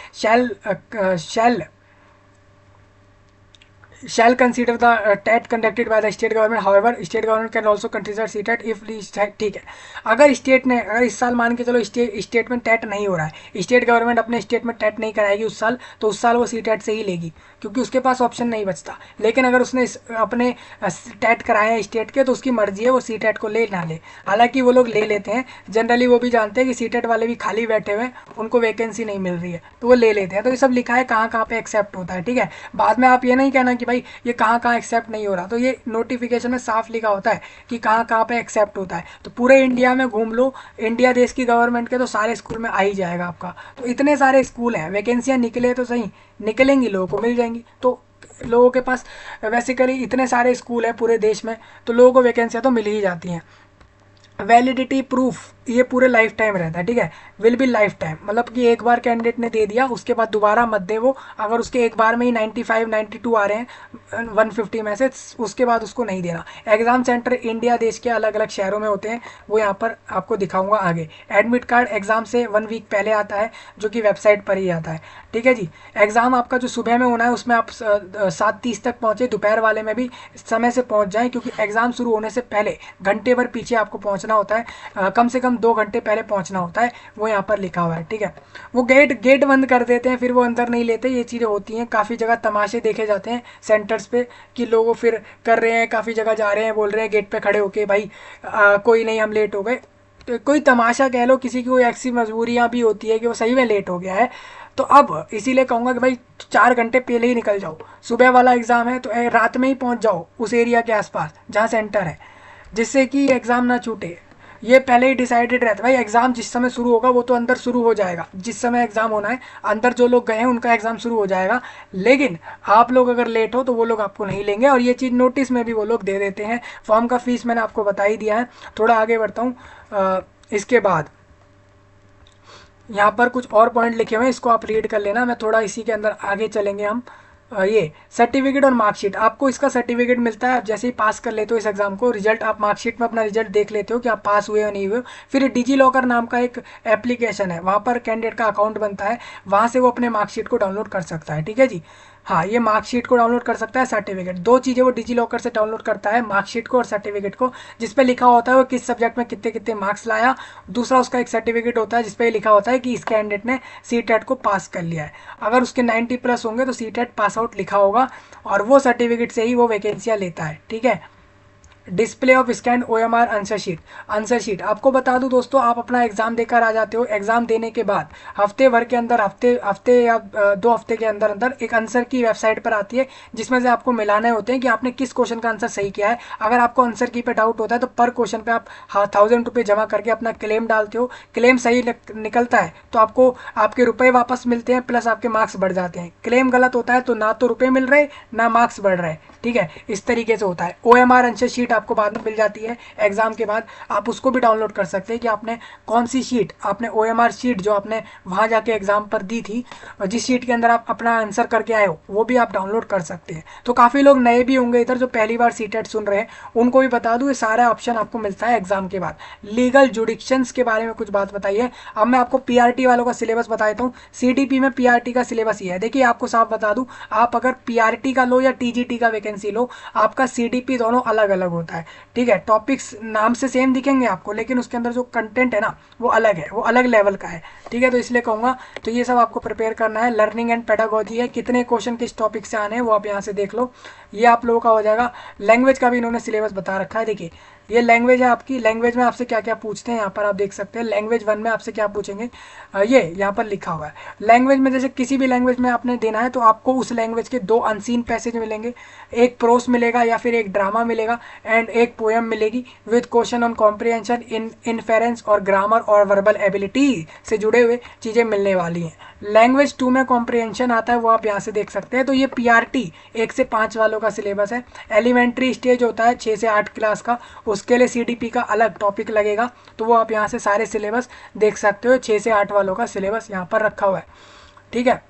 shall consider the TET conducted by the state government, however state government can also consider CTET if ठीक है। अगर स्टेट ने, अगर इस साल मान के चलो स्टेट में टेट नहीं हो रहा है, स्टेट गवर्नमेंट अपने स्टेट में टेट नहीं कराएगी उस साल, तो उस साल वो CTET से ही लेगी क्योंकि उसके पास ऑप्शन नहीं बचता। लेकिन अगर उसने अपने टेट कराए हैं स्टेट के तो उसकी मर्जी है वो CTET को ले ना ले। हालांकि वो लोग ले लेते हैं, जनरली वो भी जानते हैं कि CTET वाले भी खाली बैठे हुए हैं, उनको वैकेंसी नहीं मिल रही है तो वो ले लेते हैं। तो ये सब लिखा है कहाँ कहाँ पे एक्सेप्ट होता है। ठीक है, बाद में आप ये नहीं कहना कि भाई ये कहाँ कहाँ एक्सेप्ट नहीं हो रहा, तो ये नोटिफिकेशन में साफ लिखा होता है कि कहाँ कहाँ पे एक्सेप्ट होता है। तो पूरे इंडिया में घूम लो, इंडिया देश की गवर्नमेंट के तो सारे स्कूल में आ ही जाएगा आपका। तो इतने सारे स्कूल हैं, वैकेंसियाँ निकले तो सही, निकलेंगी लोगों को मिल जाएंगी। तो लोगों के पास बेसिकली इतने सारे स्कूल हैं पूरे देश में, तो लोगों को वैकेंसियाँ तो मिल ही जाती हैं। वैलिडिटी प्रूफ ये पूरे लाइफ टाइम रहता है। ठीक है, विल बी लाइफ टाइम, मतलब कि एक बार कैंडिडेट ने दे दिया उसके बाद दोबारा मत दे वो, अगर उसके एक बार में ही 95 92 आ रहे हैं 150 में से, उसके बाद उसको नहीं देना। एग्जाम सेंटर इंडिया देश के अलग अलग शहरों में होते हैं, वो यहाँ पर आपको दिखाऊंगा आगे। एडमिट कार्ड एग्जाम से 1 वीक पहले आता है जो कि वेबसाइट पर ही आता है। ठीक है जी, एग्जाम आपका जो सुबह में होना है उसमें आप 7:30 तक पहुँचे, दोपहर वाले में भी समय से पहुँच जाएँ क्योंकि एग्जाम शुरू होने से पहले घंटे भर पीछे आपको पहुँचना होता है, कम से कम 2 घंटे पहले पहुंचना होता है, वो यहाँ पर लिखा हुआ है। ठीक है, वो गेट बंद कर देते हैं, फिर वो अंदर नहीं लेते, ये चीज़ें होती हैं। काफ़ी जगह तमाशे देखे जाते हैं सेंटर्स पे कि लोग फिर कर रहे हैं, काफ़ी जगह जा रहे हैं, बोल रहे हैं गेट पे खड़े होके भाई कोई नहीं हम लेट हो गए। तो कोई तमाशा कह लो, किसी की कोई ऐसी मजबूरियाँ भी होती है कि वो सही में लेट हो गया है, तो अब इसीलिए कहूँगा कि भाई 4 घंटे पहले ही निकल जाओ। सुबह वाला एग्ज़ाम है तो रात में ही पहुँच जाओ उस एरिया के आसपास जहाँ सेंटर है, जिससे कि एग्ज़ाम ना छूटे। ये पहले ही डिसाइडेड रहता है भाई, एग्ज़ाम जिस समय शुरू होगा वो तो अंदर शुरू हो जाएगा, जिस समय एग्ज़ाम होना है अंदर जो लोग गए हैं उनका एग्ज़ाम शुरू हो जाएगा। लेकिन आप लोग अगर लेट हो तो वो लोग आपको नहीं लेंगे, और ये चीज़ नोटिस में भी वो लोग दे देते हैं। फॉर्म का फीस मैंने आपको बता ही दिया है। थोड़ा आगे बढ़ता हूँ। इसके बाद यहाँ पर कुछ और पॉइंट लिखे हुए हैं, इसको आप रीड कर लेना, मैं थोड़ा इसी के अंदर आगे चलेंगे हम। ये सर्टिफिकेट और मार्कशीट, आपको इसका सर्टिफिकेट मिलता है आप जैसे ही पास कर लेते हो इस एग्जाम को। रिजल्ट आप मार्कशीट में अपना रिजल्ट देख लेते हो कि आप पास हुए हो नहीं हुए। फिर डिजी लॉकर नाम का एक एप्लीकेशन है, वहाँ पर कैंडिडेट का अकाउंट बनता है, वहाँ से वो अपने मार्कशीट को डाउनलोड कर सकता है। ठीक है जी, हाँ, ये मार्कशीट को डाउनलोड कर सकता है, सर्टिफिकेट, 2 चीज़ें वो डिजी लॉकर से डाउनलोड करता है, मार्कशीट को और सर्टिफिकेट को, जिस पे लिखा होता है वो किस सब्जेक्ट में कितने कितने मार्क्स लाया। दूसरा उसका एक सर्टिफिकेट होता है जिस पे लिखा होता है कि इस कैंडिडेट ने CTET को पास कर लिया है। अगर उसके 90 प्लस होंगे तो CTET पास आउट लिखा होगा, और वो सर्टिफिकेट से ही वो वैकेंसियाँ लेता है। ठीक है, display of scan OMR answer sheet आपको बता दूं दोस्तों, आप अपना एग्जाम देकर आ जाते हो, एग्जाम देने के बाद हफ्ते भर के अंदर, हफ्ते या 2 हफ्ते के अंदर अंदर एक आंसर की वेबसाइट पर आती है, जिसमें से आपको मिलाने होते हैं कि आपने किस क्वेश्चन का आंसर सही किया है। अगर आपको आंसर की पे डाउट होता है तो पर क्वेश्चन पे आप 1000 रुपये जमा करके अपना क्लेम डालते हो। क्लेम सही निकलता है तो आपको आपके रुपए वापस मिलते हैं, प्लस आपके मार्क्स बढ़ जाते हैं। क्लेम गलत होता है तो ना तो रुपए मिल रहे ना मार्क्स बढ़ रहे। ठीक है, इस तरीके से होता है। OMR आंसर शीट आपको बाद में मिल जाती है एग्जाम के बाद, आप उसको भी डाउनलोड कर सकते हैं कि आपने कौन सी शीट, आपने OMR शीट जो आपने वहां जाके एग्जाम पर दी थी, जिस शीट के अंदर आप अपना आंसर करके आए हो, वो भी आप डाउनलोड कर सकते हैं। तो काफ़ी लोग नए भी होंगे इधर जो पहली बार सीटेट सुन रहे हैं, उनको भी बता दूं ये सारा ऑप्शन आपको मिलता है एग्जाम के बाद। लीगल जुडिक्शंस के बारे में कुछ बात बताइए। अब मैं आपको PRT वालों का सिलेबस बता देता हूँ। CDP में PRT का सिलेबस ये है, देखिए आपको साफ बता दूं, आप अगर PRT का लो या TGT का वैकेंसी लो, आपका CDP दोनों अलग अलग होता है। ठीक है, टॉपिक्स नाम से सेम दिखेंगे आपको, लेकिन उसके अंदर जो कंटेंट है ना वो अलग है, वो अलग लेवल का है। ठीक है, तो इसलिए कहूँगा तो ये सब आपको प्रिपेयर करना है। लर्निंग एंड पेडागोजी है, कितने क्वेश्चन किस टॉपिक से आने हैं वो आप यहाँ से देख लो, ये आप लोगों का हो जाएगा। लैंग्वेज का भी इन्होंने सिलेबस बता रखा है। देखिए ये लैंग्वेज है आपकी, लैंग्वेज में आपसे क्या क्या पूछते हैं यहाँ पर आप देख सकते हैं। लैंग्वेज 1 में आपसे क्या पूछेंगे, ये यहाँ पर लिखा हुआ है। लैंग्वेज में जैसे किसी भी लैंग्वेज में आपने देना है तो आपको उस लैंग्वेज के 2 अनसीन पैसेज मिलेंगे, एक प्रोस मिलेगा या फिर एक ड्रामा मिलेगा एंड एक पोएम मिलेगी विद क्वेश्चन ऑन कॉम्प्रिहेंशन, इनफेरेंस और ग्रामर और वर्बल एबिलिटी से जुड़े हुए चीज़ें मिलने वाली हैं। लैंग्वेज 2 में कॉम्प्रिहेंशन आता है, वो आप यहाँ से देख सकते हैं। तो ये PRT 1 से 5 वालों का सिलेबस है। एलिमेंट्री स्टेज होता है 6 से 8 क्लास का, उसके लिए CDP का अलग टॉपिक लगेगा, तो वो आप यहाँ से सारे सिलेबस देख सकते हो। 6 से 8 वालों का सिलेबस यहाँ पर रखा हुआ है। ठीक है,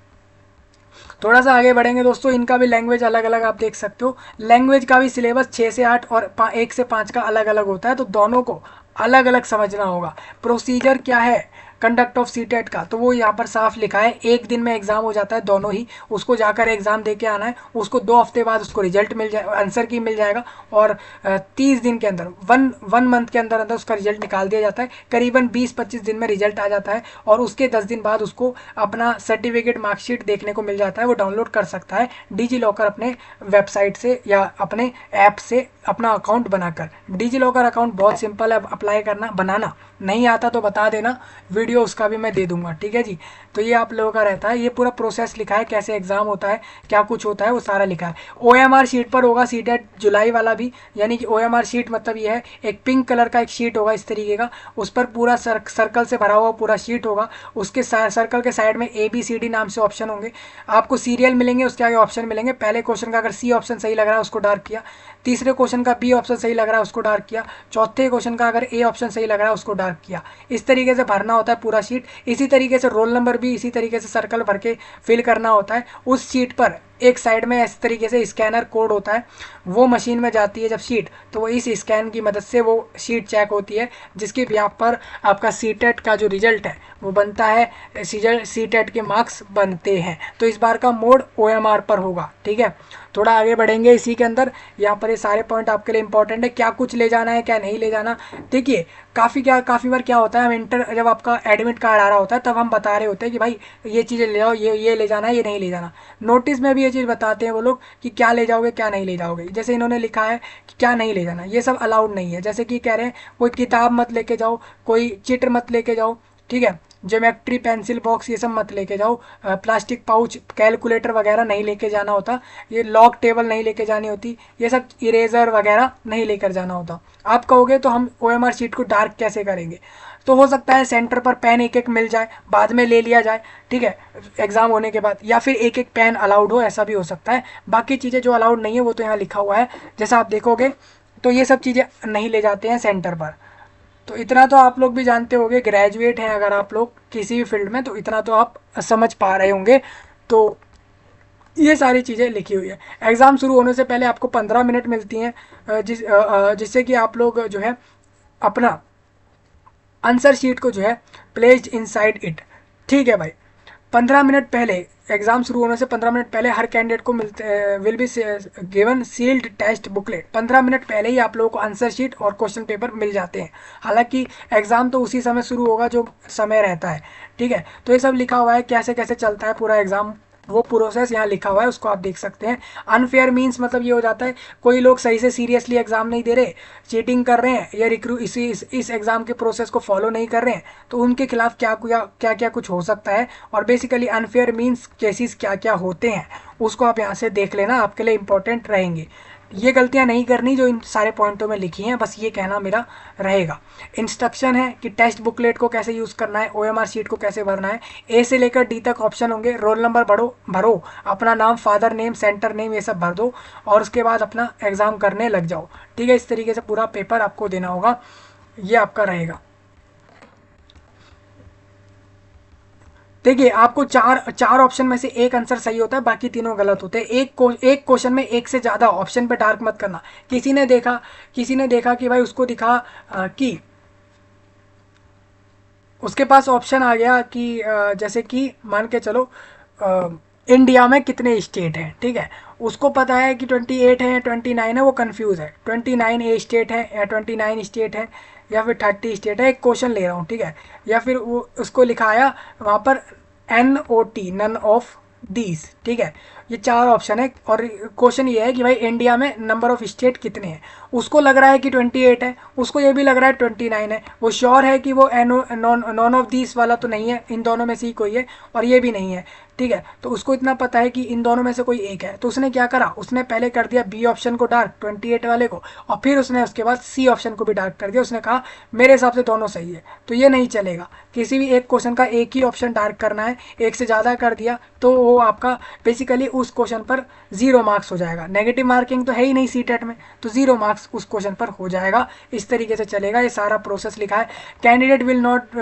थोड़ा सा आगे बढ़ेंगे दोस्तों, इनका भी लैंग्वेज अलग अलग आप देख सकते हो। लैंग्वेज का भी सिलेबस 6 से 8 और 1 से 5 का अलग अलग होता है, तो दोनों को अलग अलग समझना होगा। प्रोसीजर क्या है कंडक्ट ऑफ सीटेट का, तो वो यहाँ पर साफ लिखा है। एक दिन में एग्जाम हो जाता है दोनों ही, उसको जाकर एग्जाम दे के आना है, उसको 2 हफ्ते बाद उसको रिजल्ट मिल जाए, आंसर की मिल जाएगा, और 30 दिन के अंदर वन मंथ के अंदर अंदर उसका रिजल्ट निकाल दिया जाता है। करीबन 20-25 दिन में रिजल्ट आ जाता है, और उसके 10 दिन बाद उसको अपना सर्टिफिकेट मार्कशीट देखने को मिल जाता है, वो डाउनलोड कर सकता है डिजी लॉकर अपने वेबसाइट से या अपने ऐप से अपना अकाउंट बनाकर। डिजी लॉकर अकाउंट बहुत सिंपल है अप्लाई करना, बनाना नहीं आता तो बता देना, वीडियो उसका भी मैं दे दूंगा। ठीक है जी, तो ये आप लोगों का रहता है, ये पूरा प्रोसेस लिखा है, कैसे एग्जाम होता है, क्या कुछ होता है, वो सारा लिखा है। OMR शीट पर होगा सीटेट जुलाई वाला भी, यानी कि OMR शीट मतलब ये है एक पिंक कलर का एक शीट होगा इस तरीके का, उस पर पूरा सर्कल से भरा हुआ पूरा शीट होगा। उसके सर्कल के साइड में ABCD नाम से ऑप्शन होंगे, आपको सीरियल मिलेंगे, उसके आगे ऑप्शन मिलेंगे। पहले क्वेश्चन का अगर C ऑप्शन सही लग रहा है उसको डार्क किया, तीसरे क्वेश्चन का B ऑप्शन सही लग रहा है उसको डार्क किया, चौथे क्वेश्चन का अगर A ऑप्शन सही लग रहा है उसको डार्क किया। इस तरीके से भरना होता है पूरा शीट। इसी तरीके से रोल नंबर भी इसी तरीके से सर्कल भर के फिल करना होता है। उस शीट पर एक साइड में इस तरीके से स्कैनर कोड होता है, वो मशीन में जाती है जब शीट, तो वो इस स्कैन की मदद से वो शीट चेक होती है, जिसके यहाँ पर आपका सीटेट का जो रिजल्ट है वो बनता है, सीटेट के मार्क्स बनते हैं। तो इस बार का मोड OMR पर होगा। ठीक है, थोड़ा आगे बढ़ेंगे इसी के अंदर, यहाँ पर ये सारे पॉइंट आपके लिए इंपॉर्टेंट है, क्या कुछ ले जाना है क्या नहीं ले जाना। देखिए काफ़ी बार क्या होता है, हम जब आपका एडमिट कार्ड आ रहा होता है तब हम बता रहे होते हैं कि भाई ये चीज़ें ले जाओ, ये ले जाना है, ये नहीं ले जाना। नोटिस में भी ये चीज़ बताते हैं वो लोग कि क्या ले जाओगे क्या नहीं ले जाओगे। जैसे इन्होंने लिखा है कि क्या नहीं ले जाना, ये सब अलाउड नहीं है। जैसे कि कह रहे हैं कोई किताब मत लेके जाओ, कोई चित्र मत लेके जाओ, ठीक है, ज्योमेट्री पेंसिल बॉक्स ये सब मत लेके जाओ, प्लास्टिक पाउच कैलकुलेटर वगैरह नहीं लेके जाना होता, ये लॉग टेबल नहीं लेके जानी होती, ये सब इरेजर वगैरह नहीं लेकर जाना होता। आप कहोगे तो हम OMR शीट को डार्क कैसे करेंगे, तो हो सकता है सेंटर पर पेन एक एक मिल जाए, बाद में ले लिया जाए, ठीक है, एग्जाम होने के बाद, या फिर एक एक पेन अलाउड हो, ऐसा भी हो सकता है। बाकी चीज़ें जो अलाउड नहीं है वो तो यहाँ लिखा हुआ है, जैसा आप देखोगे तो ये सब चीज़ें नहीं ले जाते हैं सेंटर पर। तो इतना तो आप लोग भी जानते होंगे, ग्रेजुएट हैं अगर आप लोग किसी भी फील्ड में, तो इतना तो आप समझ पा रहे होंगे। तो ये सारी चीज़ें लिखी हुई है। एग्ज़ाम शुरू होने से पहले आपको 15 मिनट मिलती हैं, जिससे कि आप लोग जो है अपना आंसर शीट को जो है प्लेस्ड इनसाइड इट। ठीक है भाई, 15 मिनट पहले, एग्जाम शुरू होने से 15 मिनट पहले हर कैंडिडेट को will be given sealed test booklet. 15 minute पहले ही आप लोगों को आंसर शीट और क्वेश्चन पेपर मिल जाते हैं। हालांकि एग्जाम तो उसी समय शुरू होगा जो समय रहता है। ठीक है, तो ये सब लिखा हुआ है कैसे कैसे चलता है पूरा एग्जाम वो प्रोसेस यहाँ लिखा हुआ है, उसको आप देख सकते हैं। अनफेयर मीन्स मतलब ये हो जाता है कोई लोग सही से सीरियसली एग्जाम नहीं दे रहे, चीटिंग कर रहे हैं, या इस एग्जाम के प्रोसेस को फॉलो नहीं कर रहे हैं, तो उनके खिलाफ क्या क्या क्या कुछ हो सकता है। और बेसिकली अनफेयर मीन्स केसेस क्या क्या होते हैं उसको आप यहाँ से देख लेना, आपके लिए इंपॉर्टेंट रहेंगे। ये गलतियां नहीं करनी जो इन सारे पॉइंटों में लिखी हैं, बस ये कहना मेरा रहेगा। इंस्ट्रक्शन है कि टेस्ट बुकलेट को कैसे यूज़ करना है, ओएमआर शीट को कैसे भरना है। ए से लेकर डी तक ऑप्शन होंगे, रोल नंबर भरो, अपना नाम, फादर नेम, सेंटर नेम, ये सब भर दो और उसके बाद अपना एग्ज़ाम करने लग जाओ। ठीक है, इस तरीके से पूरा पेपर आपको देना होगा, ये आपका रहेगा। देखिए आपको चार ऑप्शन में से एक आंसर सही होता है, बाकी तीनों गलत होते हैं। एक क्वेश्चन में एक से ज़्यादा ऑप्शन पे डार्क मत करना। किसी ने देखा कि भाई उसको दिखा कि उसके पास ऑप्शन आ गया कि जैसे कि मान के चलो इंडिया में कितने स्टेट हैं, ठीक है, उसको पता है कि 28 है, 29 है, वो कंफ्यूज है 29 ए स्टेट है या 29 स्टेट है या फिर 30 स्टेट है। एक क्वेश्चन ले रहा हूँ, ठीक है, या फिर वो उसको लिखाया वहाँ पर NOT, नन ऑफ दीज, ठीक है, ये चार ऑप्शन है। और क्वेश्चन ये है कि भाई इंडिया में नंबर ऑफ स्टेट कितने हैं। उसको लग रहा है कि 28 है, उसको ये भी लग रहा है 29 है, वो श्योर है कि वो नॉन ऑफ दीज वाला तो नहीं है, इन दोनों में से ही कोई है, और ये भी नहीं है, ठीक है। तो उसको इतना पता है कि इन दोनों में से कोई एक है, तो उसने क्या करा, उसने पहले कर दिया बी ऑप्शन को डार्क 28 वाले को, और फिर उसने उसके बाद सी ऑप्शन को भी डार्क कर दिया। उसने कहा मेरे हिसाब से दोनों सही है, तो ये नहीं चलेगा। किसी भी एक क्वेश्चन का एक ही ऑप्शन डार्क करना है, एक से ज़्यादा कर दिया तो वो आपका बेसिकली उस क्वेश्चन पर 0 मार्क्स हो जाएगा। नेगेटिव मार्किंग तो है ही नहीं सीटेट में, तो 0 मार्क्स उस क्वेश्चन पर हो जाएगा। इस तरीके से चलेगा, ये सारा प्रोसेस लिखा है। Candidate will not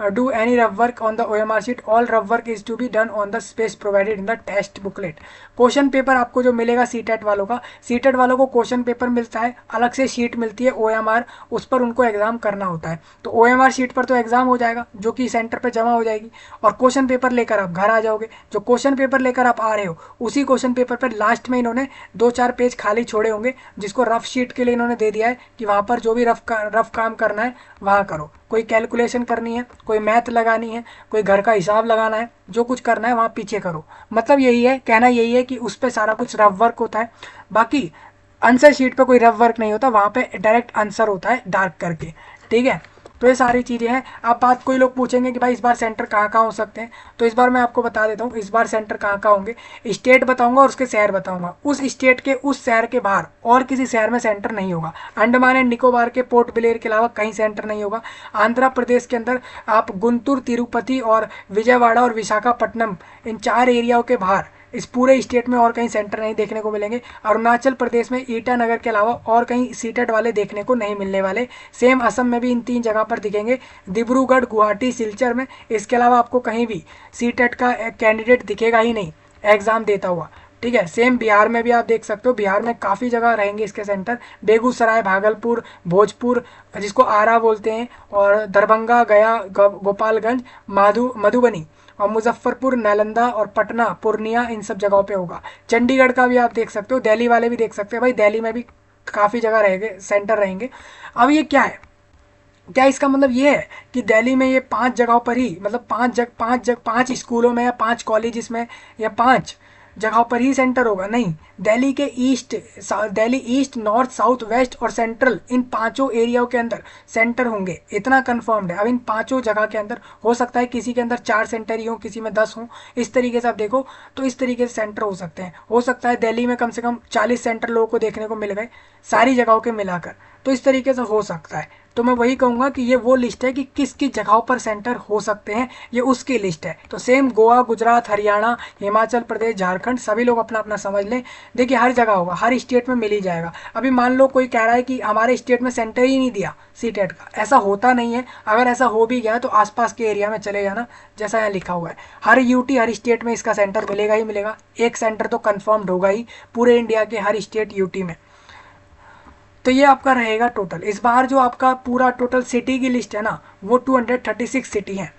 do any rough work on the OMR sheet, all rough work is to be done on the space provided in the test booklet. Question paper आपको जो मिलेगा सीटेट वालों को क्वेश्चन पेपर मिलता है, अलग से sheet मिलती है OMR, उस पर उनको एग्जाम करना होता है। तो OMR शीट पर तो एग्जाम हो जाएगा जो कि सेंटर पर जमा हो जाएगी, और क्वेश्चन पेपर लेकर आप घर आ जाओगे। जो क्वेश्चन पेपर लेकर आप आ रहे हो उसी क्वेश्चन पेपर पर लास्ट में इन्होंने 2-4 पेज खाली छोड़े होंगे, जिसको रफ शीट के लिए इन्होंने दे दिया है कि वहाँ पर जो भी रफ काम करना है वहाँ करो। कोई कैलकुलेशन करनी है, कोई मैथ लगानी है, कोई घर का हिसाब लगाना है, जो कुछ करना है वहाँ पीछे करो। मतलब यही है, कहना यही है कि उस पर सारा कुछ रफ वर्क होता है। बाकी आंसर शीट पे कोई रफ वर्क नहीं होता, वहाँ पे डायरेक्ट आंसर होता है डार्क करके, ठीक है। तो ये सारी चीज़ें हैं। अब बात कोई लोग पूछेंगे कि भाई इस बार सेंटर कहाँ कहाँ हो सकते हैं, तो इस बार मैं आपको बता देता हूँ इस बार सेंटर कहाँ कहाँ होंगे। स्टेट बताऊंगा और उसके शहर बताऊंगा, उस स्टेट के उस शहर के बाहर और किसी शहर में सेंटर नहीं होगा। अंडमान एंड निकोबार के पोर्ट ब्लेयर के अलावा कहीं सेंटर नहीं होगा। आंध्र प्रदेश के अंदर आप गुंटूर, तिरुपति और विजयवाड़ा और विशाखापट्टनम, इन 4 एरियाओं के बाहर इस पूरे स्टेट में और कहीं सेंटर नहीं देखने को मिलेंगे। अरुणाचल प्रदेश में ईटानगर के अलावा और कहीं सीटेट वाले देखने को नहीं मिलने वाले। सेम असम में भी इन 3 जगह पर दिखेंगे, डिब्रूगढ़, गुवाहाटी, सिलचर में। इसके अलावा आपको कहीं भी सीटेट का कैंडिडेट दिखेगा ही नहीं एग्जाम देता हुआ, ठीक है। सेम बिहार में भी आप देख सकते हो, बिहार में काफ़ी जगह रहेंगे इसके सेंटर, बेगूसराय, भागलपुर, भोजपुर जिसको आरा बोलते हैं, और दरभंगा, गया, गोपालगंज, मधुबनी और मुजफ्फरपुर, नालंदा और पटना, पूर्णिया, इन सब जगहों पे होगा। चंडीगढ़ का भी आप देख सकते हो, दिल्ली वाले भी देख सकते हैं, भाई दिल्ली में भी काफ़ी जगह रहेंगे, सेंटर रहेंगे। अब ये क्या है, क्या इसका मतलब ये है कि दिल्ली में ये 5 जगहों पर ही, मतलब 5 स्कूलों में या 5 कॉलेजेस में या 5 जगहों पर ही सेंटर होगा? नहीं, दिल्ली के Delhi east, north, south, west और सेंट्रल, इन 5 एरियाओं के अंदर सेंटर होंगे, इतना कंफर्म्ड है। अब इन 5 जगह के अंदर हो सकता है किसी के अंदर 4 सेंटर ही हो, किसी में 10 हो, इस तरीके से आप देखो तो इस तरीके से सेंटर हो सकते हैं। हो सकता है दिल्ली में कम से कम 40 सेंटर लोगों को देखने को मिल गए सारी जगहों के मिलाकर, तो इस तरीके से हो सकता है। तो मैं वही कहूँगा कि ये वो लिस्ट है कि किस किस जगहों पर सेंटर हो सकते हैं, ये उसकी लिस्ट है। तो सेम गोवा, गुजरात, हरियाणा, हिमाचल प्रदेश, झारखंड, सभी लोग अपना अपना समझ लें। देखिए हर जगह होगा, हर स्टेट में मिल ही जाएगा। अभी मान लो कोई कह रहा है कि हमारे स्टेट में सेंटर ही नहीं दिया सीटेट का, ऐसा होता नहीं है। अगर ऐसा हो भी गया तो आसपास के एरिया में चले जाना, जैसा यहाँ लिखा हुआ है। हर यूटी, हर स्टेट में इसका सेंटर मिलेगा ही मिलेगा, एक सेंटर तो कन्फर्म्ड होगा ही पूरे इंडिया के हर स्टेट यूटी में। तो ये आपका रहेगा टोटल। इस बार जो आपका पूरा टोटल सिटी की लिस्ट है ना, वो 236 सिटी है।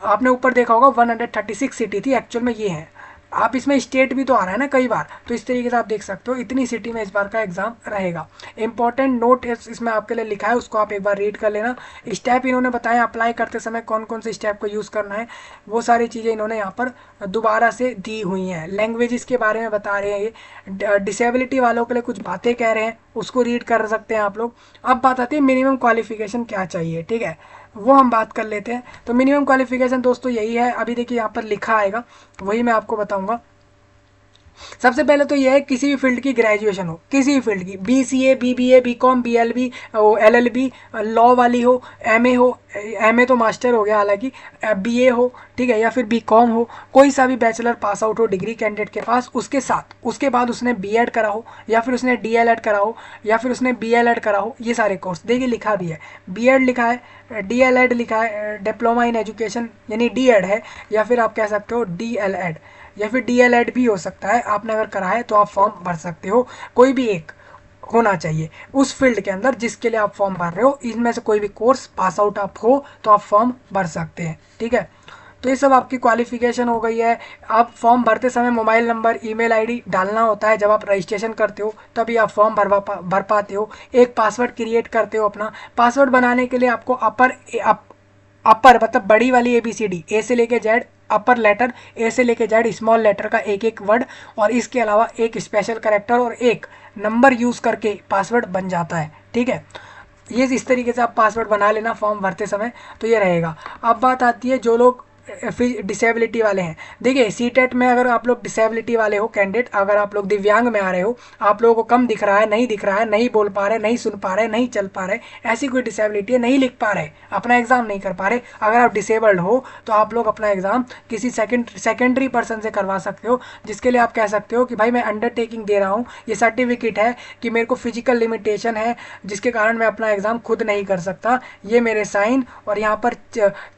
आपने ऊपर देखा होगा 136 सिटी थी, एक्चुअल में ये है आप इसमें स्टेट भी तो आ रहा है ना कई बार, तो इस तरीके से आप देख सकते हो इतनी सिटी में इस बार का एग्जाम रहेगा। इंपॉर्टेंट नोट इसमें आपके लिए लिखा है, उसको आप एक बार रीड कर लेना। स्टेप इन्होंने बताया अप्लाई करते समय कौन कौन से स्टेप को यूज़ करना है, वो सारी चीज़ें इन्होंने यहाँ पर दोबारा से दी हुई हैं। लैंग्वेजेस के बारे में बता रहे हैं ये, डिसेबिलिटी वालों के लिए कुछ बातें कह रहे हैं, उसको रीड कर सकते हैं आप लोग। अब बात आती है मिनिमम क्वालिफिकेशन क्या चाहिए, ठीक है, वो हम बात कर लेते हैं। तो मिनिमम क्वालिफिकेशन दोस्तों यही है, अभी देखिए यहाँ पर लिखा आएगा, वही मैं आपको बताऊंगा। सबसे पहले तो यह है किसी भी फील्ड की ग्रेजुएशन हो, किसी भी फील्ड की, BCA BBA BCom BLB LLB, law वाली हो, MA हो, MA तो मास्टर हो गया हालांकि, BA हो, ठीक है, या फिर BCom हो, कोई सा भी बैचलर पास आउट हो डिग्री कैंडिडेट के पास, उसके साथ उसके बाद उसने B.Ed करा हो, या फिर उसने DLED करा हो, या फिर उसने BLED करा हो, ये सारे कोर्स देखिए लिखा भी है। B.Ed लिखा है, DLED लिखा है, डिप्लोमा इन एजुकेशन यानी D.Ed है, या फिर आप कह सकते हो DLED, या फिर DLED भी हो सकता है। आपने अगर करा है तो आप फॉर्म भर सकते हो, कोई भी एक होना चाहिए उस फील्ड के अंदर जिसके लिए आप फॉर्म भर रहे हो, इनमें से कोई भी कोर्स पास आउट आप हो तो आप फॉर्म भर सकते हैं, ठीक है। तो ये सब आपकी क्वालिफिकेशन हो गई है। आप फॉर्म भरते समय मोबाइल नंबर ईमेल आईडी डालना होता है, जब आप रजिस्ट्रेशन करते हो तभी आप फॉर्म भर पाते हो। एक पासवर्ड क्रिएट करते हो अपना। पासवर्ड बनाने के लिए आपको अपर मतलब बड़ी वाली ABCD, A से लेके Z, अपर लेटर A से लेके Z, स्मॉल लेटर का एक एक वर्ड, और इसके अलावा एक स्पेशल करेक्टर और एक नंबर यूज़ करके पासवर्ड बन जाता है, ठीक है। ये इस तरीके से आप पासवर्ड बना लेना फॉर्म भरते समय, तो ये रहेगा। अब बात आती है जो लोग डिसेबिलिटी वाले हैं। देखिए CTET में अगर आप लोग डिसेबिलिटी वाले हो कैंडिडेट, अगर आप लोग दिव्यांग में आ रहे हो, आप लोगों को कम दिख रहा है, नहीं दिख रहा है, नहीं बोल पा रहे, नहीं सुन पा रहे, नहीं चल पा रहे, ऐसी कोई डिसेबिलिटी है, नहीं लिख पा रहे, अपना एग्जाम नहीं कर पा रहे, अगर आप डिसेबल्ड हो तो आप लोग अपना एग्जाम किसी सेकेंडरी पर्सन से करवा सकते हो, जिसके लिए आप कह सकते हो कि भाई मैं अंडरटेकिंग दे रहा हूँ, ये सर्टिफिकेट है कि मेरे को फिजिकल लिमिटेशन है जिसके कारण मैं अपना एग्जाम खुद नहीं कर सकता, ये मेरे साइन और यहाँ पर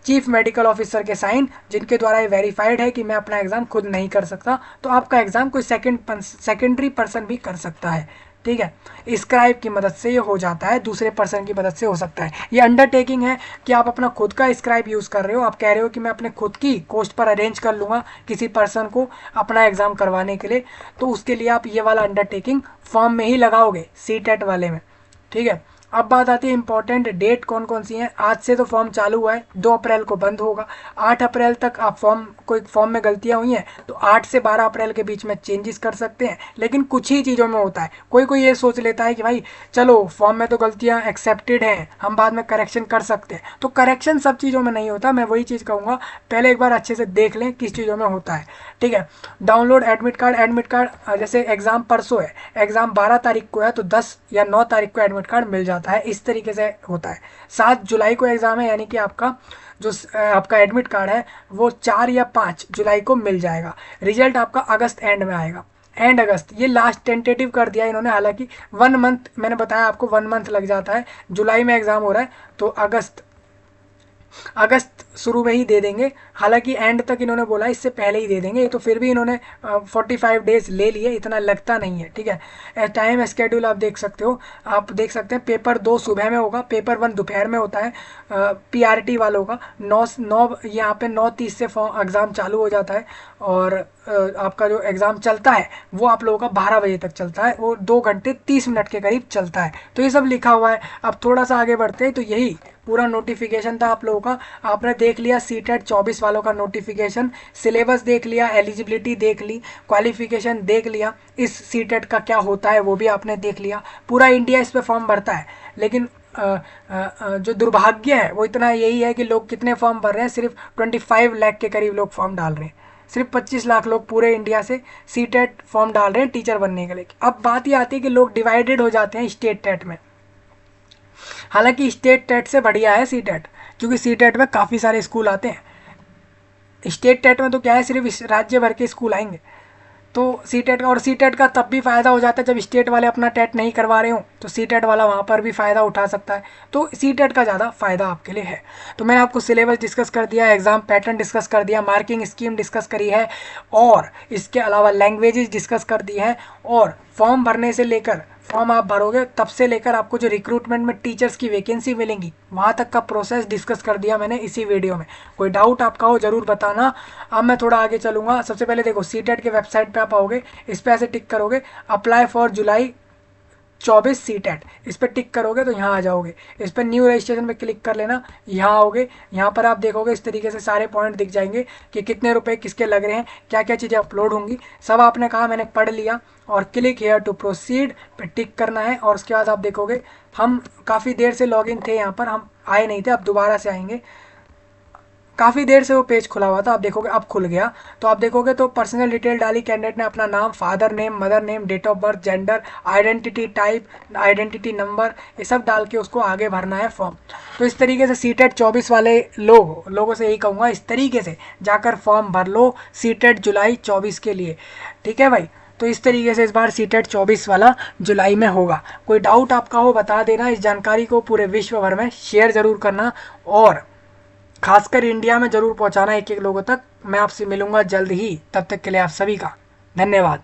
चीफ मेडिकल ऑफिसर के साइन, जिनके द्वारा ये वेरीफाइड है कि मैं अपना एग्जाम खुद नहीं कर सकता, तो आपका एग्जाम कोई सेकेंडरी पर्सन भी कर सकता है, ठीक है। स्क्राइब की मदद से ये हो जाता है, दूसरे पर्सन की मदद से हो सकता है। ये अंडरटेकिंग है कि आप अपना खुद का स्क्राइब यूज़ कर रहे हो, आप कह रहे हो कि मैं अपने खुद की कॉस्ट पर अरेंज कर लूँगा किसी पर्सन को अपना एग्ज़ाम करवाने के लिए, तो उसके लिए आप ये वाला अंडरटेकिंग फॉर्म में ही लगाओगे CTET वाले में, ठीक है। अब बात आती है इंपॉर्टेंट डेट कौन कौन सी हैं। आज से तो फॉर्म चालू हुआ है, 2 अप्रैल को बंद होगा। 8 अप्रैल तक आप कोई फॉर्म में गलतियां हुई हैं तो 8 से 12 अप्रैल के बीच में चेंजेस कर सकते हैं, लेकिन कुछ ही चीज़ों में होता है। कोई कोई ये सोच लेता है कि भाई चलो फॉर्म में तो गलतियां एक्सेप्टेड हैं, हम बाद में करेक्शन कर सकते हैं, तो करेक्शन सब चीज़ों में नहीं होता। मैं वही चीज़ कहूँगा, पहले एक बार अच्छे से देख लें किस चीज़ों में होता है, ठीक है। डाउनलोड एडमिट कार्ड जैसे एग्ज़ाम परसों है, एग्ज़ाम 12 तारीख को है, तो 10 या 9 तारीख को एडमिट कार्ड मिल जाता है, इस तरीके से होता है। 7 जुलाई को एग्ज़ाम है, यानी कि आपका जो आपका एडमिट कार्ड है वो 4 या 5 जुलाई को मिल जाएगा। रिजल्ट आपका अगस्त एंड में आएगा, एंड अगस्त, ये लास्ट टेंटेटिव कर दिया इन्होंने, हालांकि 1 मंथ, मैंने बताया आपको 1 मंथ लग जाता है। जुलाई में एग्ज़ाम हो रहा है तो अगस्त शुरू में ही दे देंगे, हालांकि एंड तक इन्होंने बोला इससे पहले ही दे देंगे, तो फिर भी इन्होंने 45 डेज ले लिए, इतना लगता नहीं है, ठीक है। टाइम स्केड्यूल आप देख सकते हो, आप देख सकते हैं पेपर 2 सुबह में होगा, पेपर 1 दोपहर में होता है। PRT वालों का 9 यहाँ पे 9:30 से एग्ज़ाम चालू हो जाता है, और आपका जो एग्ज़ाम चलता है वो आप लोगों का 12 बजे तक चलता है, वो 2 घंटे 30 मिनट के करीब चलता है। तो ये सब लिखा हुआ है। अब थोड़ा सा आगे बढ़ते हैं, तो यही पूरा नोटिफिकेशन था आप लोगों का। आपने देख लिया CTET 24 वालों का नोटिफिकेशन, सिलेबस देख लिया, एलिजिबिलिटी देख ली, क्वालिफिकेशन देख लिया, इस CTET का क्या होता है वो भी आपने देख लिया। पूरा इंडिया इस पर फॉर्म भरता है, लेकिन जो दुर्भाग्य है वो इतना यही है कि लोग कितने फॉर्म भर रहे हैं, सिर्फ 25 लाख के करीब लोग फॉर्म डाल रहे हैं, सिर्फ 25 लाख लोग पूरे इंडिया से CTET फॉर्म डाल रहे हैं टीचर बनने के लिए। अब बात ये आती है कि लोग डिवाइडेड हो जाते हैं स्टेट टेट में, हालांकि स्टेट टेट से बढ़िया है CTET, क्योंकि CTET में काफ़ी सारे स्कूल आते हैं। स्टेट टेट में तो क्या है, सिर्फ राज्य भर के स्कूल आएंगे, तो CTET का तब भी फ़ायदा हो जाता है जब स्टेट वाले अपना टेट नहीं करवा रहे हो, तो CTET वाला वहाँ पर भी फ़ायदा उठा सकता है, तो CTET का ज़्यादा फ़ायदा आपके लिए है। तो मैंने आपको सिलेबस डिस्कस कर दिया, एग्ज़ाम पैटर्न डिस्कस कर दिया, मार्किंग स्कीम डिस्कस करी है, और इसके अलावा लैंग्वेजेस डिस्कस कर दी है, और फॉर्म भरने से लेकर फॉर्म आप भरोगे तब से लेकर आपको जो रिक्रूटमेंट में टीचर्स की वैकेंसी मिलेंगी वहाँ तक का प्रोसेस डिस्कस कर दिया मैंने इसी वीडियो में। कोई डाउट आपका हो ज़रूर बताना। अब मैं थोड़ा आगे चलूँगा। सबसे पहले देखो सीटेट के वेबसाइट पे आप आओगे, इस पर ऐसे टिक करोगे अप्लाई फॉर जुलाई 24 सीटेट, इस पर टिक करोगे तो यहाँ आ जाओगे। इस पर न्यू रजिस्ट्रेशन पे क्लिक कर लेना, यहाँ आओगे। यहाँ पर आप देखोगे इस तरीके से सारे पॉइंट दिख जाएंगे कि कितने रुपए किसके लग रहे हैं, क्या क्या चीज़ें अपलोड होंगी, सब आपने कहा मैंने पढ़ लिया। और क्लिक हेयर टू प्रोसीड पे टिक करना है। और उसके बाद आप देखोगे हम काफ़ी देर से लॉगिन थे यहाँ पर, हम आए नहीं थे, अब दोबारा से आएंगे। काफ़ी देर से वो पेज खुला हुआ था, आप देखोगे अब खुल गया। तो आप देखोगे तो पर्सनल डिटेल डाली कैंडिडेट ने, अपना नाम, father name, mother name, date of birth, gender, identity type, identity number, ये सब डाल के उसको आगे भरना है फॉर्म। तो इस तरीके से सीटेट 24 वाले लोगों से यही कहूँगा, इस तरीके से जाकर फॉर्म भर लो सीटेट जुलाई 24 के लिए। ठीक है भाई, तो इस तरीके से इस बार सीटेट 24 वाला जुलाई में होगा। कोई डाउट आपका हो बता देना। इस जानकारी को पूरे विश्व भर में शेयर ज़रूर करना और खासकर इंडिया में ज़रूर पहुंचाना एक एक लोगों तक। मैं आपसे मिलूंगा जल्द ही, तब तक के लिए आप सभी का धन्यवाद।